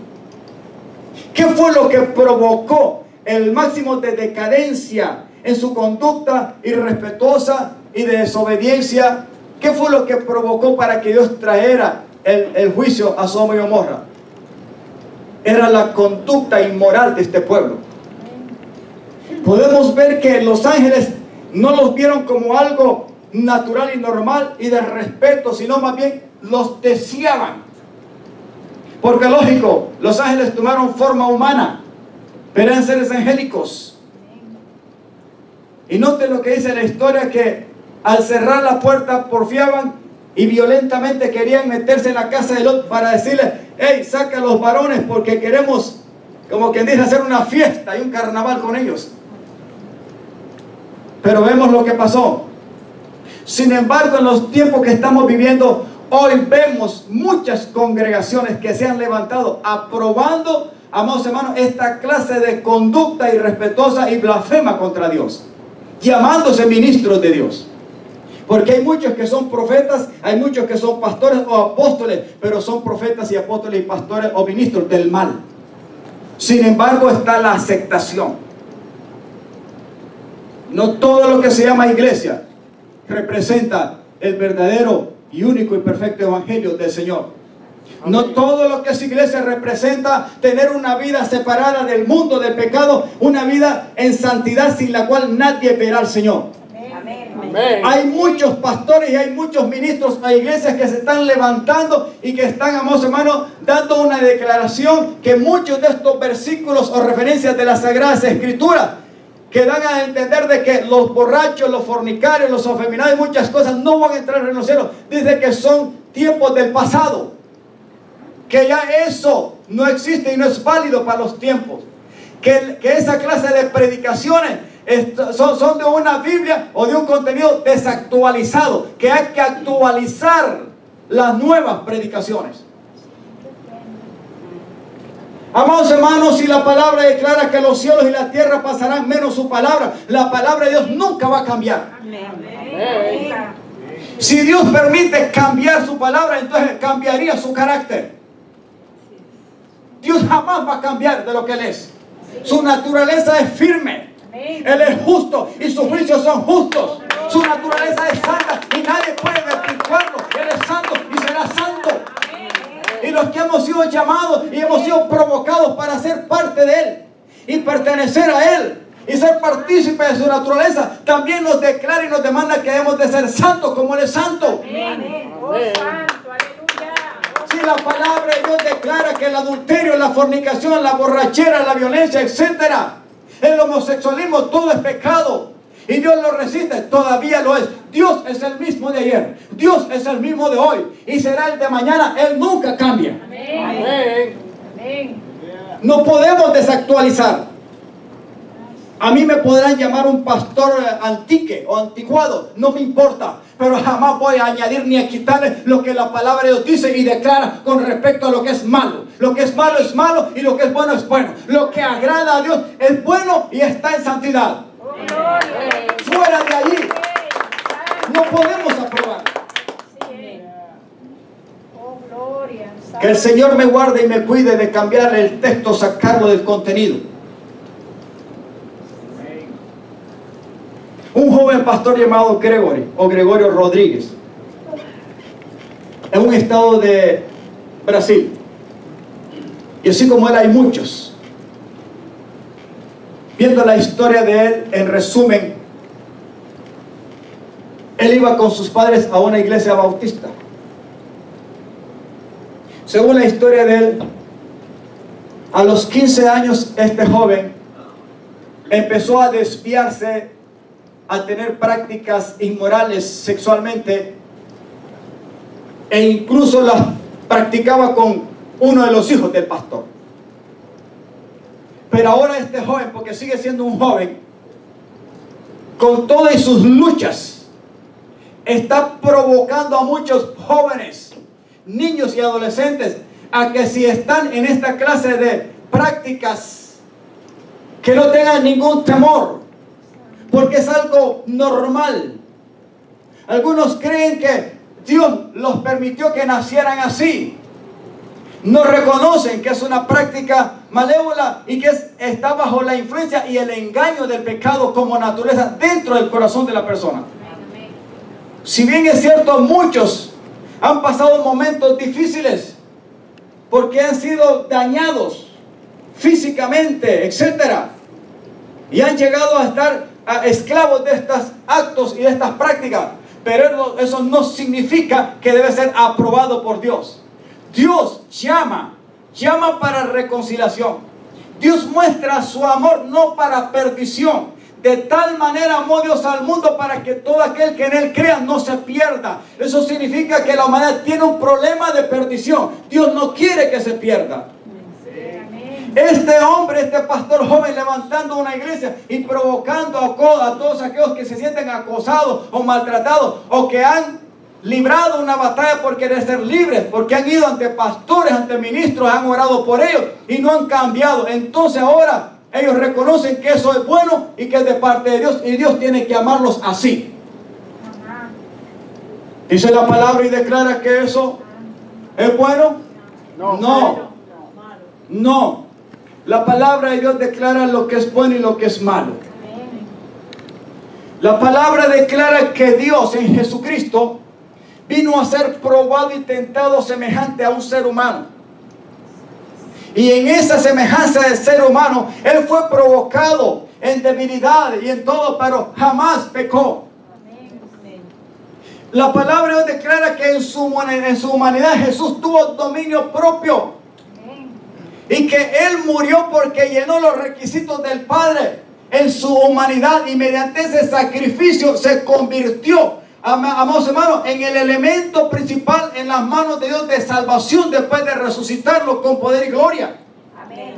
¿Qué fue lo que provocó el máximo de decadencia en su conducta irrespetuosa y de desobediencia. ¿Qué fue lo que provocó para que Dios trajera el juicio a Sodoma y Gomorra? Era la conducta inmoral de este pueblo. Podemos ver que los ángeles no los vieron como algo natural y normal y de respeto, sino más bien los deseaban. Porque lógico, los ángeles tomaron forma humana, pero eran seres angélicos. Y noten lo que dice la historia, que al cerrar la puerta porfiaban y violentamente querían meterse en la casa de Lot para decirle: hey, saca a los varones porque queremos, como quien dice, hacer una fiesta y un carnaval con ellos. Pero vemos lo que pasó. Sin embargo, en los tiempos que estamos viviendo, hoy vemos muchas congregaciones que se han levantado aprobando, amados hermanos, esta clase de conducta irrespetuosa y blasfema contra Dios, llamándose ministros de Dios. Porque hay muchos que son profetas, hay muchos que son pastores o apóstoles, pero son profetas y apóstoles y pastores o ministros del mal. Sin embargo, está la aceptación. No todo lo que se llama iglesia representa el verdadero y único y perfecto evangelio del Señor. No todo lo que es iglesia representa tener una vida separada del mundo, del pecado, una vida en santidad sin la cual nadie verá al Señor. Amén. Hay muchos pastores y hay muchos ministros a iglesias que se están levantando y que están, amados hermanos, dando una declaración que muchos de estos versículos o referencias de las Sagradas Escrituras que dan a entender de que los borrachos, los fornicarios, los afeminados y muchas cosas no van a entrar en los cielos. Dice que son tiempos del pasado, que ya eso no existe y no es válido para los tiempos, que esa clase de predicaciones son de una Biblia o de un contenido desactualizado, que hay que actualizar las nuevas predicaciones. Amados hermanos, si la palabra declara que los cielos y la tierra pasarán menos su palabra, la palabra de Dios nunca va a cambiar. Amén. Si Dios permite cambiar su palabra, entonces cambiaría su carácter. Dios jamás va a cambiar de lo que Él es. Su naturaleza es firme. Él es justo y sus juicios son justos. Su naturaleza es santa y nadie puede desvirtuarlo. Él es santo y será santo. Y los que hemos sido llamados y hemos sido provocados para ser parte de Él y pertenecer a Él y ser partícipes de su naturaleza, también nos declara y nos demanda que debemos de ser santos como Él es santo. Amén. Oh, santo, aleluya. Si la palabra de Dios declara que el adulterio, la fornicación, la borrachera, la violencia, etcétera, el homosexualismo, todo es pecado y Dios lo resiste, todavía lo es. Dios es el mismo de ayer, Dios es el mismo de hoy y será el de mañana. Él nunca cambia. Amén. Amén. No podemos desactualizar. A mí me podrán llamar un pastor antique o anticuado, no me importa, pero jamás voy a añadir ni a quitarle lo que la palabra de Dios dice y declara con respecto a lo que es malo. Lo que es malo y lo que es bueno es bueno. Lo que agrada a Dios es bueno y está en santidad. Fuera de allí no podemos aprobar. Que el Señor me guarde y me cuide de cambiar el texto, sacarlo del contenido. Un joven pastor llamado Gregorio Rodríguez, en un estado de Brasil, y así como él hay muchos. Viendo la historia de él, en resumen, él iba con sus padres a una iglesia bautista. Según la historia de él, a los 15 años este joven empezó a desviarse, a tener prácticas inmorales sexualmente, e incluso las practicaba con uno de los hijos del pastor. Pero ahora este joven, porque sigue siendo un joven, con todas sus luchas, está provocando a muchos jóvenes, niños y adolescentes, a que si están en esta clase de prácticas, que no tengan ningún temor, porque es algo normal. Algunos creen que Dios los permitió que nacieran así, No reconocen que es una práctica malévola y que está bajo la influencia y el engaño del pecado como naturaleza dentro del corazón de la persona. Si bien es cierto, muchos han pasado momentos difíciles porque han sido dañados físicamente, etcétera, y han llegado a estar esclavos de estos actos y de estas prácticas, pero eso no significa que debe ser aprobado por Dios. Dios llama para reconciliación. Dios muestra su amor no para perdición. De tal manera amó Dios al mundo para que todo aquel que en él crea no se pierda. Eso significa que la humanidad tiene un problema de perdición. Dios no quiere que se pierda. Este hombre, este pastor joven levantando una iglesia y provocando a todos aquellos que se sienten acosados o maltratados o que han librado una batalla por querer ser libres, porque han ido ante pastores, ante ministros, han orado por ellos y no han cambiado. Entonces ahora ellos reconocen que eso es bueno y que es de parte de Dios, y Dios tiene que amarlos así. Dice la palabra y declara que eso es bueno. No. La palabra de Dios declara lo que es bueno y lo que es malo. La palabra declara que Dios en Jesucristo vino a ser probado y tentado semejante a un ser humano. Y en esa semejanza de ser humano, Él fue provocado en debilidad y en todo, pero jamás pecó. La palabra de Dios declara que en su humanidad Jesús tuvo dominio propio. Y que Él murió porque llenó los requisitos del Padre en su humanidad, y mediante ese sacrificio se convirtió, amados hermanos, en el elemento principal en las manos de Dios de salvación después de resucitarlo con poder y gloria. Amén.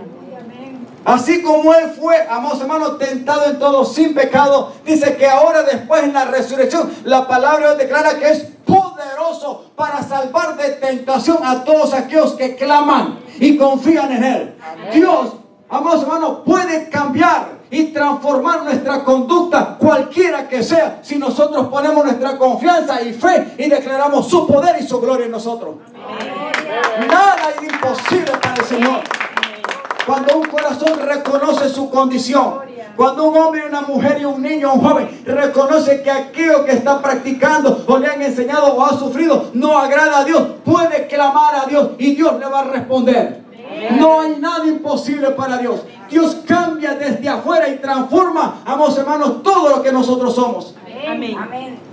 Así como Él fue, amados hermanos, tentado en todo sin pecado, dice que ahora después en la resurrección la palabra de Dios declara que es poderoso para salvar de tentación a todos aquellos que claman y confían en Él. Amén. Dios, amados hermanos, puede cambiar y transformar nuestra conducta, cualquiera que sea, si nosotros ponemos nuestra confianza y fe y declaramos su poder y su gloria en nosotros. Amén. Nada es imposible para el Señor. Cuando un corazón reconoce su condición, cuando un hombre, una mujer y un niño, un joven reconoce que aquello que está practicando o le han enseñado o ha sufrido no agrada a Dios, puede clamar a Dios y Dios le va a responder. No hay nada imposible para Dios. Dios cambia desde afuera y transforma, amados hermanos, todo lo que nosotros somos. Amén.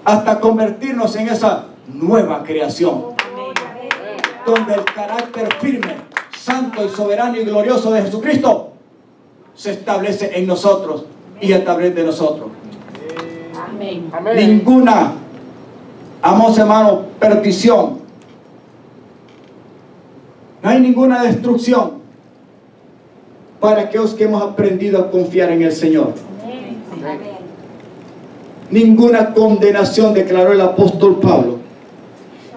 Hasta convertirnos en esa nueva creación. Amén. Donde el carácter firme, santo y soberano y glorioso de Jesucristo se establece en nosotros y a través de nosotros. Amén. Ninguna, amados hermanos, perdición. No hay ninguna destrucción para aquellos que hemos aprendido a confiar en el Señor. Amén. Ninguna condenación, declaró el apóstol Pablo,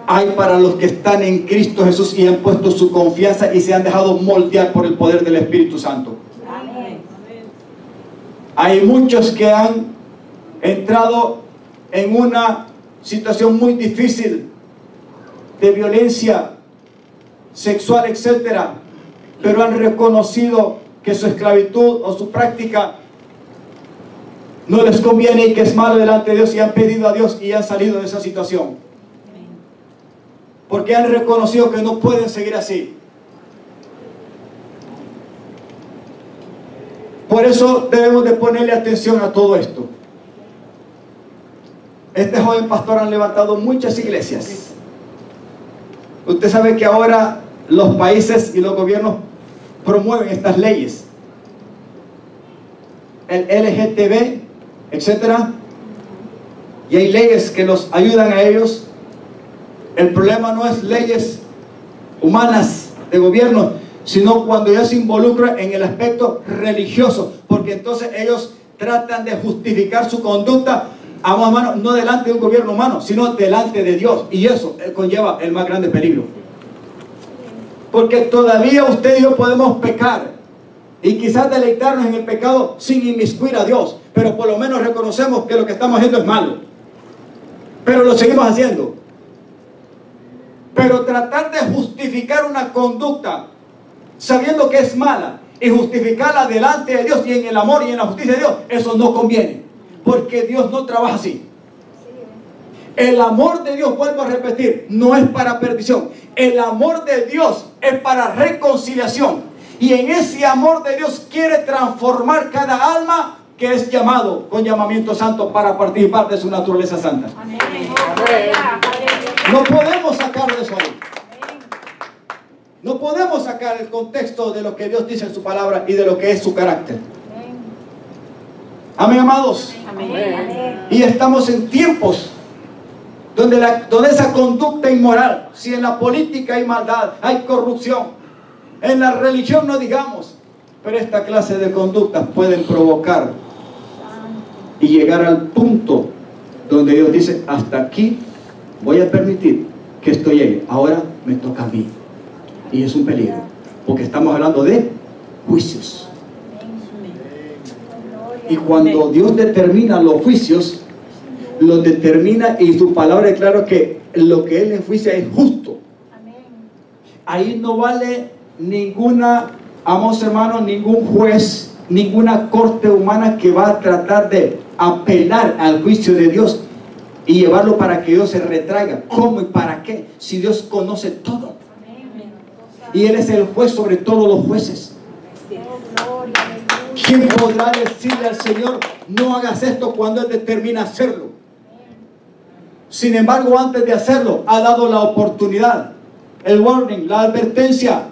hay para los que están en Cristo Jesús y han puesto su confianza y se han dejado moldear por el poder del Espíritu Santo. Amén. Hay muchos que han entrado en una situación muy difícil de violencia sexual, etcétera, pero han reconocido que su esclavitud o su práctica no les conviene y que es malo delante de Dios, y han pedido a Dios y han salido de esa situación, porque han reconocido que no pueden seguir así. Por eso debemos de ponerle atención a todo esto. Este joven pastor han levantado muchas iglesias. Usted sabe que ahora los países y los gobiernos promueven estas leyes, el LGTB, etcétera, y hay leyes que los ayudan a ellos. El problema no es leyes humanas de gobierno, sino cuando ya se involucra en el aspecto religioso, porque entonces ellos tratan de justificar su conducta, hermano, no delante de un gobierno humano, sino delante de Dios, y eso conlleva el más grande peligro. Porque todavía usted y yo podemos pecar y quizás deleitarnos en el pecado sin inmiscuir a Dios, pero por lo menos reconocemos que lo que estamos haciendo es malo, pero lo seguimos haciendo. Pero tratar de justificar una conducta sabiendo que es mala y justificarla delante de Dios y en el amor y en la justicia de Dios, eso no conviene, porque Dios no trabaja así. El amor de Dios, vuelvo a repetir, no es para perdición. El amor de Dios es para reconciliación. Y en ese amor de Dios quiere transformar cada alma que es llamado con llamamiento santo para participar de su naturaleza santa. Amén. No podemos sacar de eso ahí. No podemos sacar el contexto de lo que Dios dice en su palabra y de lo que es su carácter. Amén, amados. Amén. Y estamos en tiempos donde esa conducta inmoral, si en la política hay maldad, hay corrupción, en la religión no digamos, pero esta clase de conductas pueden provocar y llegar al punto donde Dios dice, hasta aquí voy a permitir que esto llegue, ahora me toca a mí. Y es un peligro, porque estamos hablando de juicios. Y cuando Dios determina los juicios, los determina y su palabra es claro que lo que Él enjuicia es justo. Ahí no vale ninguna, amados hermanos, ningún juez, ninguna corte humana que va a tratar de apelar al juicio de Dios y llevarlo para que Dios se retraiga. ¿Cómo y para qué? Si Dios conoce todo. Y Él es el juez sobre todos los jueces. ¿Quién podrá decirle al Señor, no hagas esto cuando Él determina hacerlo? Sin embargo, antes de hacerlo, ha dado la oportunidad, el warning, la advertencia,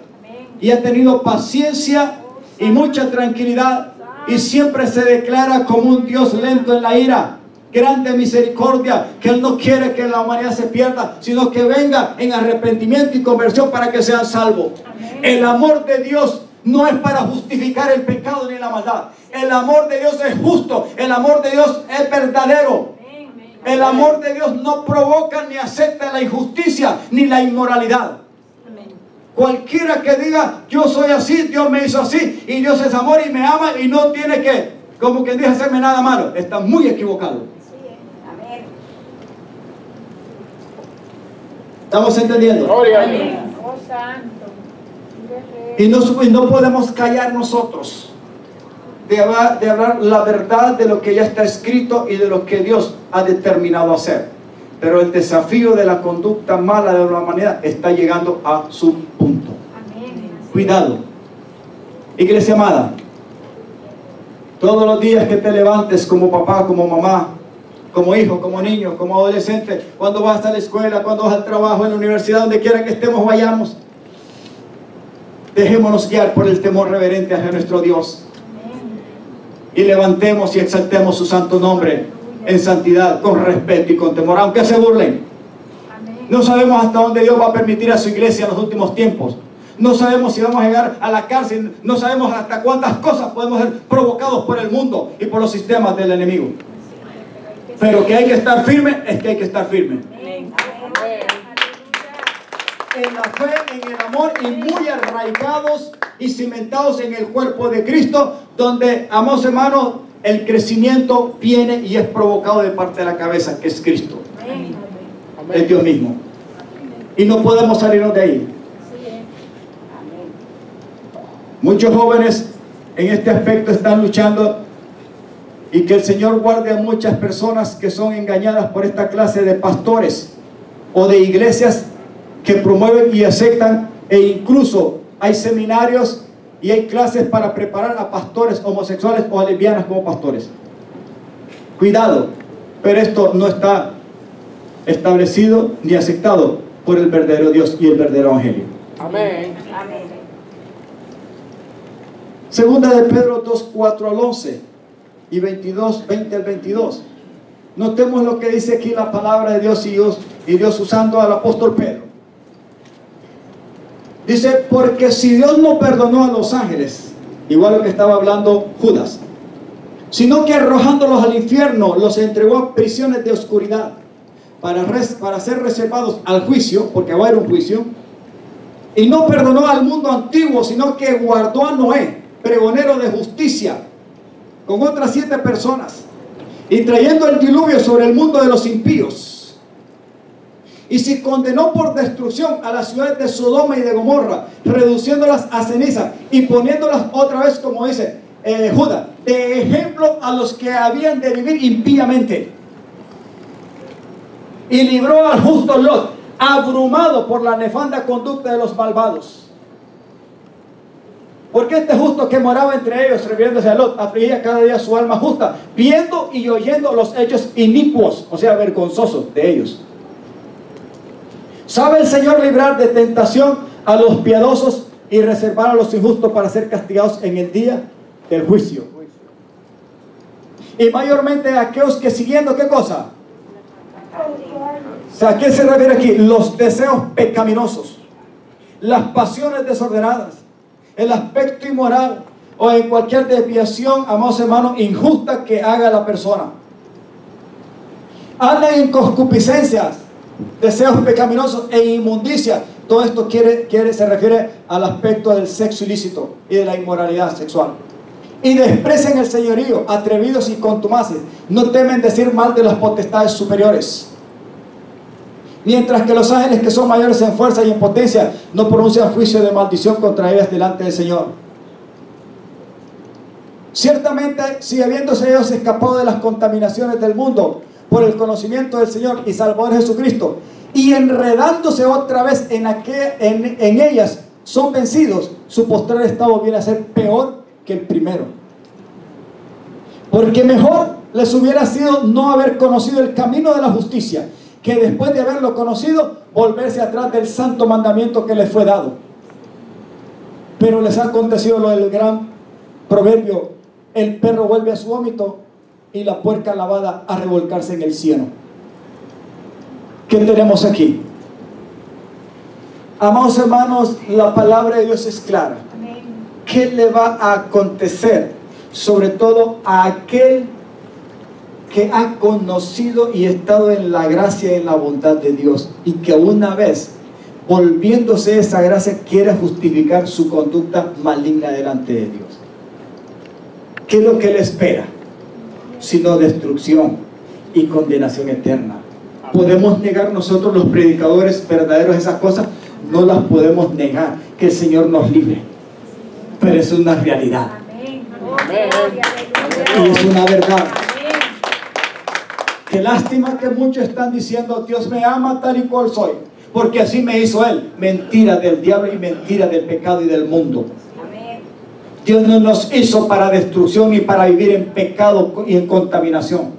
y ha tenido paciencia y mucha tranquilidad, y siempre se declara como un Dios lento en la ira, grande misericordia, que Él no quiere que la humanidad se pierda, sino que venga en arrepentimiento y conversión para que sean salvos. El amor de Dios no es para justificar el pecado ni la maldad. El amor de Dios es justo, el amor de Dios es verdadero. El amor de Dios no provoca ni acepta la injusticia ni la inmoralidad. Cualquiera que diga, yo soy así, Dios me hizo así, y Dios es amor y me ama y no tiene que, como quien dice, hacerme nada malo, está muy equivocado. ¿Estamos entendiendo? Y no podemos callar nosotros de hablar la verdad de lo que ya está escrito y de lo que Dios ha determinado hacer. Pero el desafío de la conducta mala de la humanidad está llegando a su punto. Cuidado. Iglesia amada, todos los días que te levantes como papá, como mamá, como hijo, como niño, como adolescente, cuando vas a la escuela, cuando vas al trabajo, en la universidad, donde quiera que estemos, vayamos, dejémonos guiar por el temor reverente hacia nuestro Dios. Y levantemos y exaltemos su santo nombre en santidad, con respeto y con temor, aunque se burlen. No sabemos hasta dónde Dios va a permitir a su iglesia en los últimos tiempos. No sabemos si vamos a llegar a la cárcel. No sabemos hasta cuántas cosas podemos ser provocados por el mundo y por los sistemas del enemigo. Pero que hay que estar firme, es que hay que estar firme. En la fe, en el amor y muy arraigados y cimentados en el cuerpo de Cristo, donde, amados hermanos, el crecimiento viene y es provocado de parte de la cabeza, que es Cristo. Es Dios mismo. Y no podemos salirnos de ahí. Muchos jóvenes en este aspecto están luchando, y que el Señor guarde a muchas personas que son engañadas por esta clase de pastores o de iglesias que promueven y aceptan, e incluso hay seminarios y hay clases para preparar a pastores homosexuales o a lesbianas como pastores. Cuidado, pero esto no está establecido ni aceptado por el verdadero Dios y el verdadero evangelio. Amén. Segunda de Pedro 2, 4 al 11 y 22, 20 al 22. Notemos lo que dice aquí la palabra de Dios y Dios usando al apóstol Pedro. Dice, porque si Dios no perdonó a los ángeles, igual lo que estaba hablando Judas, sino que arrojándolos al infierno, los entregó a prisiones de oscuridad, para ser reservados al juicio, porque va a haber un juicio, y no perdonó al mundo antiguo, sino que guardó a Noé, pregonero de justicia, con otras 7 personas, y trayendo el diluvio sobre el mundo de los impíos. Y si condenó por destrucción a las ciudades de Sodoma y de Gomorra, reduciéndolas a ceniza y poniéndolas otra vez, como dice Judas, de ejemplo a los que habían de vivir impíamente. Y libró al justo Lot, abrumado por la nefanda conducta de los malvados. Porque este justo que moraba entre ellos, refiriéndose a Lot, afligía cada día su alma justa, viendo y oyendo los hechos inicuos, o sea, vergonzosos de ellos. ¿Sabe el Señor librar de tentación a los piadosos y reservar a los injustos para ser castigados en el día del juicio? Y mayormente a aquellos que siguiendo, ¿qué cosa? O sea, ¿a qué se refiere aquí? Los deseos pecaminosos, las pasiones desordenadas, el aspecto inmoral o en cualquier desviación, amados hermanos, injusta que haga la persona. Andan en concupiscencias, deseos pecaminosos e inmundicia. Todo esto se refiere al aspecto del sexo ilícito y de la inmoralidad sexual. Y desprecian el señorío, atrevidos y contumaces. No temen decir mal de las potestades superiores. Mientras que los ángeles que son mayores en fuerza y en potencia no pronuncian juicio de maldición contra ellas delante del Señor. Ciertamente, si habiéndose ellos escapado de las contaminaciones del mundo por el conocimiento del Señor y Salvador Jesucristo, y enredándose otra vez en ellas, son vencidos, su postrer estado viene a ser peor que el primero. Porque mejor les hubiera sido no haber conocido el camino de la justicia, que después de haberlo conocido, volverse atrás del santo mandamiento que les fue dado. Pero les ha acontecido lo del gran proverbio: el perro vuelve a su vómito y la puerca lavada a revolcarse en el cieno. ¿Qué tenemos aquí? Amados hermanos, la palabra de Dios es clara. ¿Qué le va a acontecer? Sobre todo a aquel que ha conocido y estado en la gracia y en la bondad de Dios, y que una vez volviéndose esa gracia quiere justificar su conducta maligna delante de Dios. ¿Qué es lo que le espera? Sino destrucción y condenación eterna. ¿Podemos negar nosotros los predicadores verdaderos esas cosas? No las podemos negar. Que el Señor nos libre, pero es una realidad. Y es una verdad. Qué lástima que muchos están diciendo: Dios me ama tal y cual soy, porque así me hizo Él. Mentira del diablo y mentira del pecado y del mundo. Dios no nos hizo para destrucción y para vivir en pecado y en contaminación.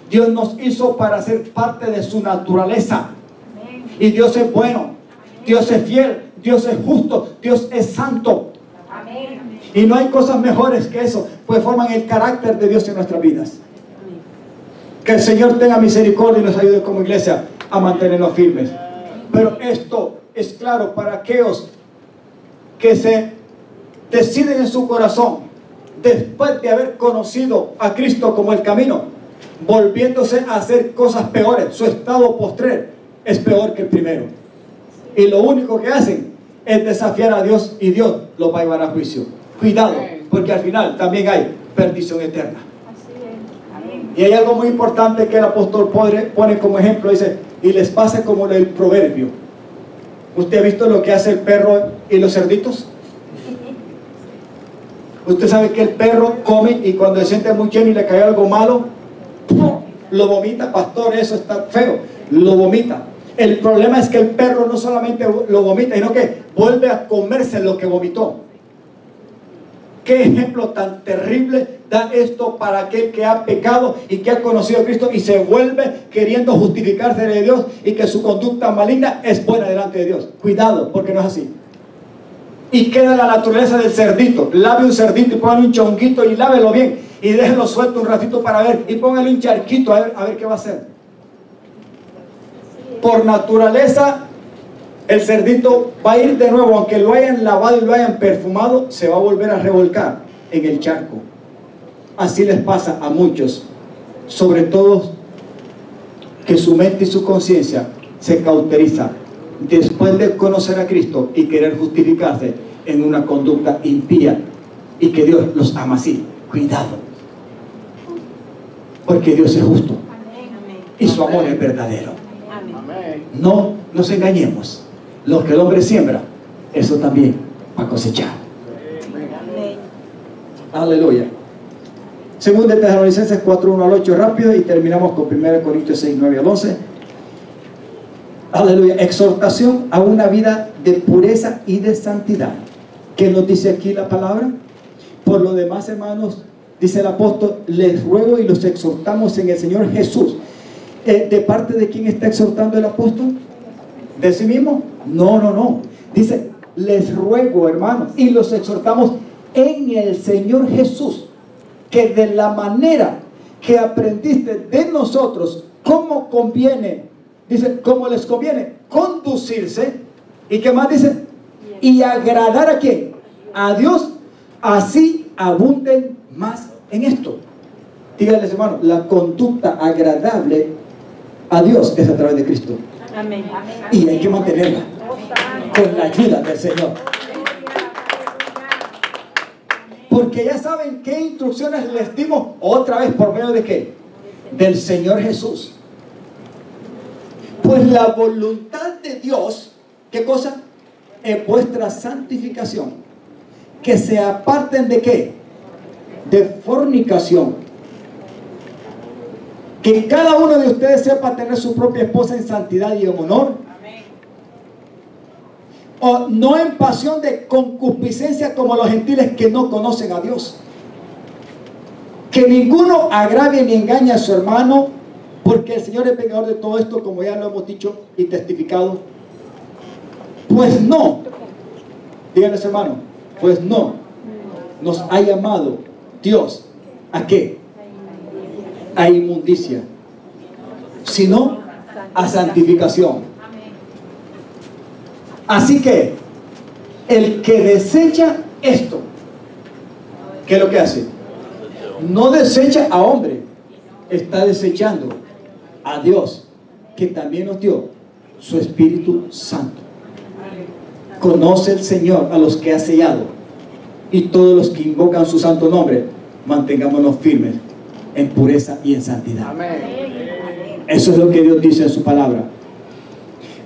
Dios nos hizo para ser parte de su naturaleza. Y Dios es bueno, Dios es fiel, Dios es justo, Dios es santo. Y no hay cosas mejores que eso, pues forman el carácter de Dios en nuestras vidas. Que el Señor tenga misericordia y nos ayude como iglesia a mantenernos firmes. Pero esto es claro para aquellos que se deciden en su corazón, después de haber conocido a Cristo como el camino, volviéndose a hacer cosas peores. Su estado postrer es peor que el primero. Y lo único que hacen es desafiar a Dios, y Dios los va a llevar a juicio. Cuidado, porque al final también hay perdición eterna. Y hay algo muy importante que el apóstol pone como ejemplo. Dice: y les pasa como el proverbio. ¿Usted ha visto lo que hace el perro y los cerditos? Usted sabe que el perro come y cuando se siente muy lleno y le cae algo malo, lo vomita. Pastor, eso está feo. Lo vomita. El problema es que el perro no solamente lo vomita, sino que vuelve a comerse lo que vomitó. ¿Qué ejemplo tan terrible da esto para aquel que ha pecado y que ha conocido a Cristo y se vuelve queriendo justificarse de Dios y que su conducta maligna es buena delante de Dios? Cuidado, porque no es así. Y queda la naturaleza del cerdito. Lave un cerdito y póngale un chonguito y lávelo bien y déjelo suelto un ratito para ver, y póngale un charquito a ver qué va a hacer. Por naturaleza, el cerdito va a ir de nuevo, aunque lo hayan lavado y lo hayan perfumado, se va a volver a revolcar en el charco. Así les pasa a muchos, sobre todo que su mente y su conciencia se cauteriza después de conocer a Cristo y querer justificarse en una conducta impía, y que Dios los ama así. Cuidado, porque Dios es justo y su amor es verdadero. No nos engañemos. Lo que el hombre siembra, eso también va a cosechar. Aleluya. Segunda de Tesalonicenses 4:1 al 8, rápido, y terminamos con 1 Corintios 6:9 al 11. Aleluya. Exhortación a una vida de pureza y de santidad. ¿Qué nos dice aquí la palabra? Por lo demás, hermanos, dice el apóstol, les ruego y los exhortamos en el Señor Jesús. ¿De parte de quién está exhortando el apóstol? ¿De sí mismo? No. Dice, les ruego, hermanos, y los exhortamos en el Señor Jesús, que de la manera que aprendiste de nosotros, cómo conviene, dice, cómo les conviene conducirse, y qué más dice, y agradar a quién, a Dios, así abunden más en esto. Díganles, hermano, la conducta agradable a Dios es a través de Cristo. Amén. Y hay que mantenerla con la ayuda del Señor. Porque ya saben qué instrucciones les dimos otra vez por medio de qué, del Señor Jesús. Pues la voluntad de Dios, ¿qué cosa? Es vuestra santificación, que se aparten de qué, de fornicación, que cada uno de ustedes sepa tener su propia esposa en santidad y en honor, o no en pasión de concupiscencia como los gentiles que no conocen a Dios. Que ninguno agravie ni engañe a su hermano, porque el Señor es vengador de todo esto, como ya lo hemos dicho y testificado. Pues no, díganles, hermano, pues no nos ha llamado Dios ¿a qué? A inmundicia, sino a santificación. Así que el que desecha esto, ¿qué es lo que hace? No desecha a hombre, está desechando a Dios, que también nos dio su Espíritu Santo. Conoce el Señor a los que ha sellado, y todos los que invocan su santo nombre, mantengámonos firmes en pureza y en santidad. Eso es lo que Dios dice en su palabra.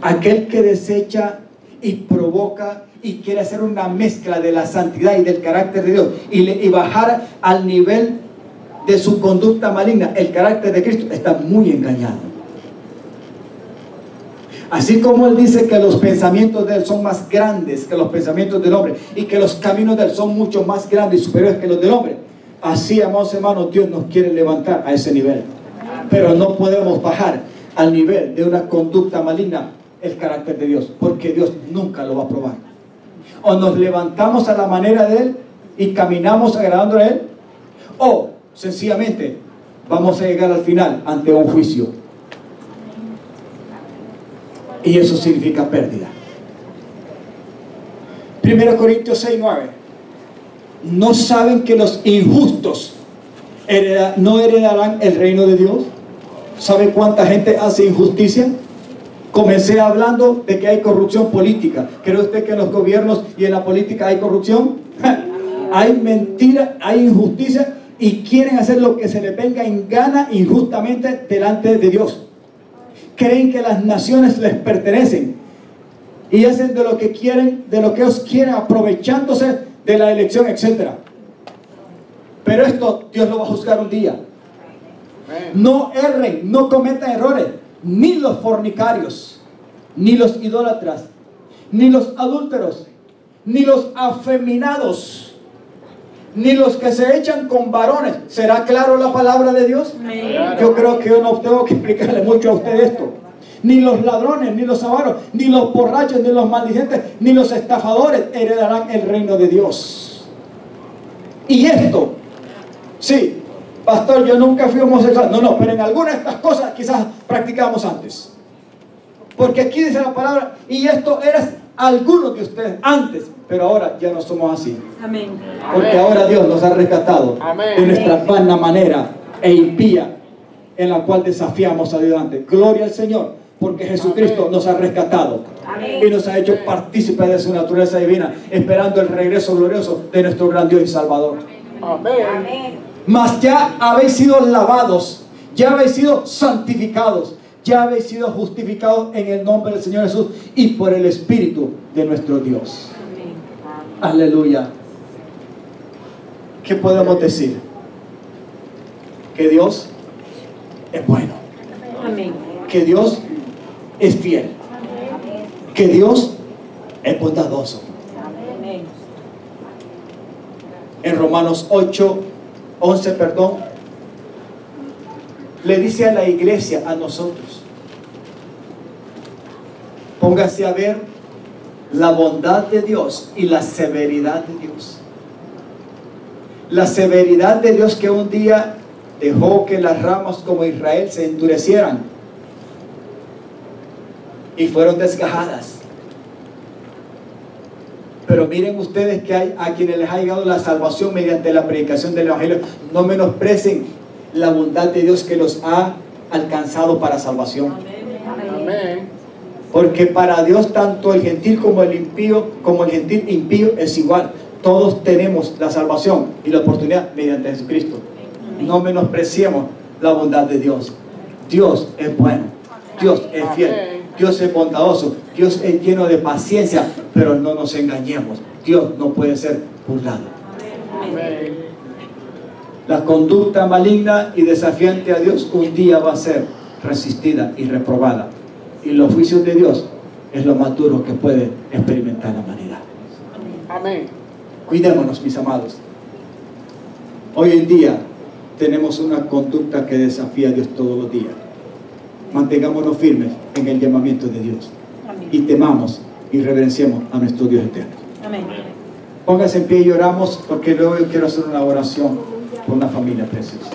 Aquel que desecha y provoca y quiere hacer una mezcla de la santidad y del carácter de Dios y bajar al nivel de su conducta maligna el carácter de Cristo, está muy engañado. Así como Él dice que los pensamientos de Él son más grandes que los pensamientos del hombre, y que los caminos de Él son mucho más grandes y superiores que los del hombre, así, amados hermanos, Dios nos quiere levantar a ese nivel. Pero no podemos bajar al nivel de una conducta maligna el carácter de Dios, porque Dios nunca lo va a probar. O nos levantamos a la manera de Él y caminamos agradando a Él, o sencillamente vamos a llegar al final ante un juicio, y eso significa pérdida. 1 Corintios 6:9. ¿No saben que los injustos no heredarán el reino de Dios? ¿Sabe cuánta gente hace injusticia? Comencé hablando de que hay corrupción política. ¿Cree usted que en los gobiernos y en la política hay corrupción? Hay mentira, hay injusticia, y quieren hacer lo que se les venga en gana injustamente delante de Dios. Creen que las naciones les pertenecen y hacen de lo que quieren, de lo que ellos quieren, aprovechándose de la elección, etc. Pero esto Dios lo va a juzgar un día. No erren, no cometan errores, ni los fornicarios, ni los idólatras, ni los adúlteros, ni los afeminados, ni los que se echan con varones. ¿Será claro la palabra de Dios? Yo creo que yo no tengo que explicarle mucho a usted esto. Ni los ladrones, ni los avaros, ni los borrachos, ni los maldicientes, ni los estafadores heredarán el reino de Dios. Y esto, sí, pastor, yo nunca fui homosexual. No, pero en algunas de estas cosas quizás practicábamos antes. Porque aquí dice la palabra, y esto eras algunos de ustedes antes, pero ahora ya no somos así. Amén. Porque ahora Dios nos ha rescatado de nuestra vana manera e impía en la cual desafiamos a Dios antes. Gloria al Señor, porque Jesucristo nos ha rescatado y nos ha hecho partícipes de su naturaleza divina, esperando el regreso glorioso de nuestro gran Dios y Salvador. Mas ya habéis sido lavados, ya habéis sido santificados, ya habéis sido justificados en el nombre del Señor Jesús y por el Espíritu de nuestro Dios. Aleluya. ¿Qué podemos decir? Que Dios es bueno. Amén. Que Dios es fiel. Que Dios es bondadoso. Amén. En Romanos 8:11, le dice a la iglesia, a nosotros, póngase a ver la bondad de Dios y la severidad de Dios. La severidad de Dios, que un día dejó que las ramas como Israel se endurecieran y fueron desgajadas. Pero miren ustedes que hay a quienes les ha llegado la salvación mediante la predicación del Evangelio. No menosprecien la bondad de Dios que los ha alcanzado para salvación. Amén. Porque para Dios tanto el gentil como el gentil impío es igual. Todos tenemos la salvación y la oportunidad mediante Jesucristo. No menospreciemos la bondad de Dios. Dios es bueno. Dios es fiel. Dios es bondadoso. Dios es lleno de paciencia. Pero no nos engañemos. Dios no puede ser burlado. La conducta maligna y desafiante a Dios un día va a ser resistida y reprobada. Y los juicios de Dios es lo más duro que puede experimentar la humanidad. Amén. Cuidémonos, mis amados. Hoy en día tenemos una conducta que desafía a Dios todos los días. Mantengámonos firmes en el llamamiento de Dios. Amén. Y temamos y reverenciemos a nuestro Dios eterno. Amén. Póngase en pie y oramos, porque luego yo quiero hacer una oración por una familia preciosa.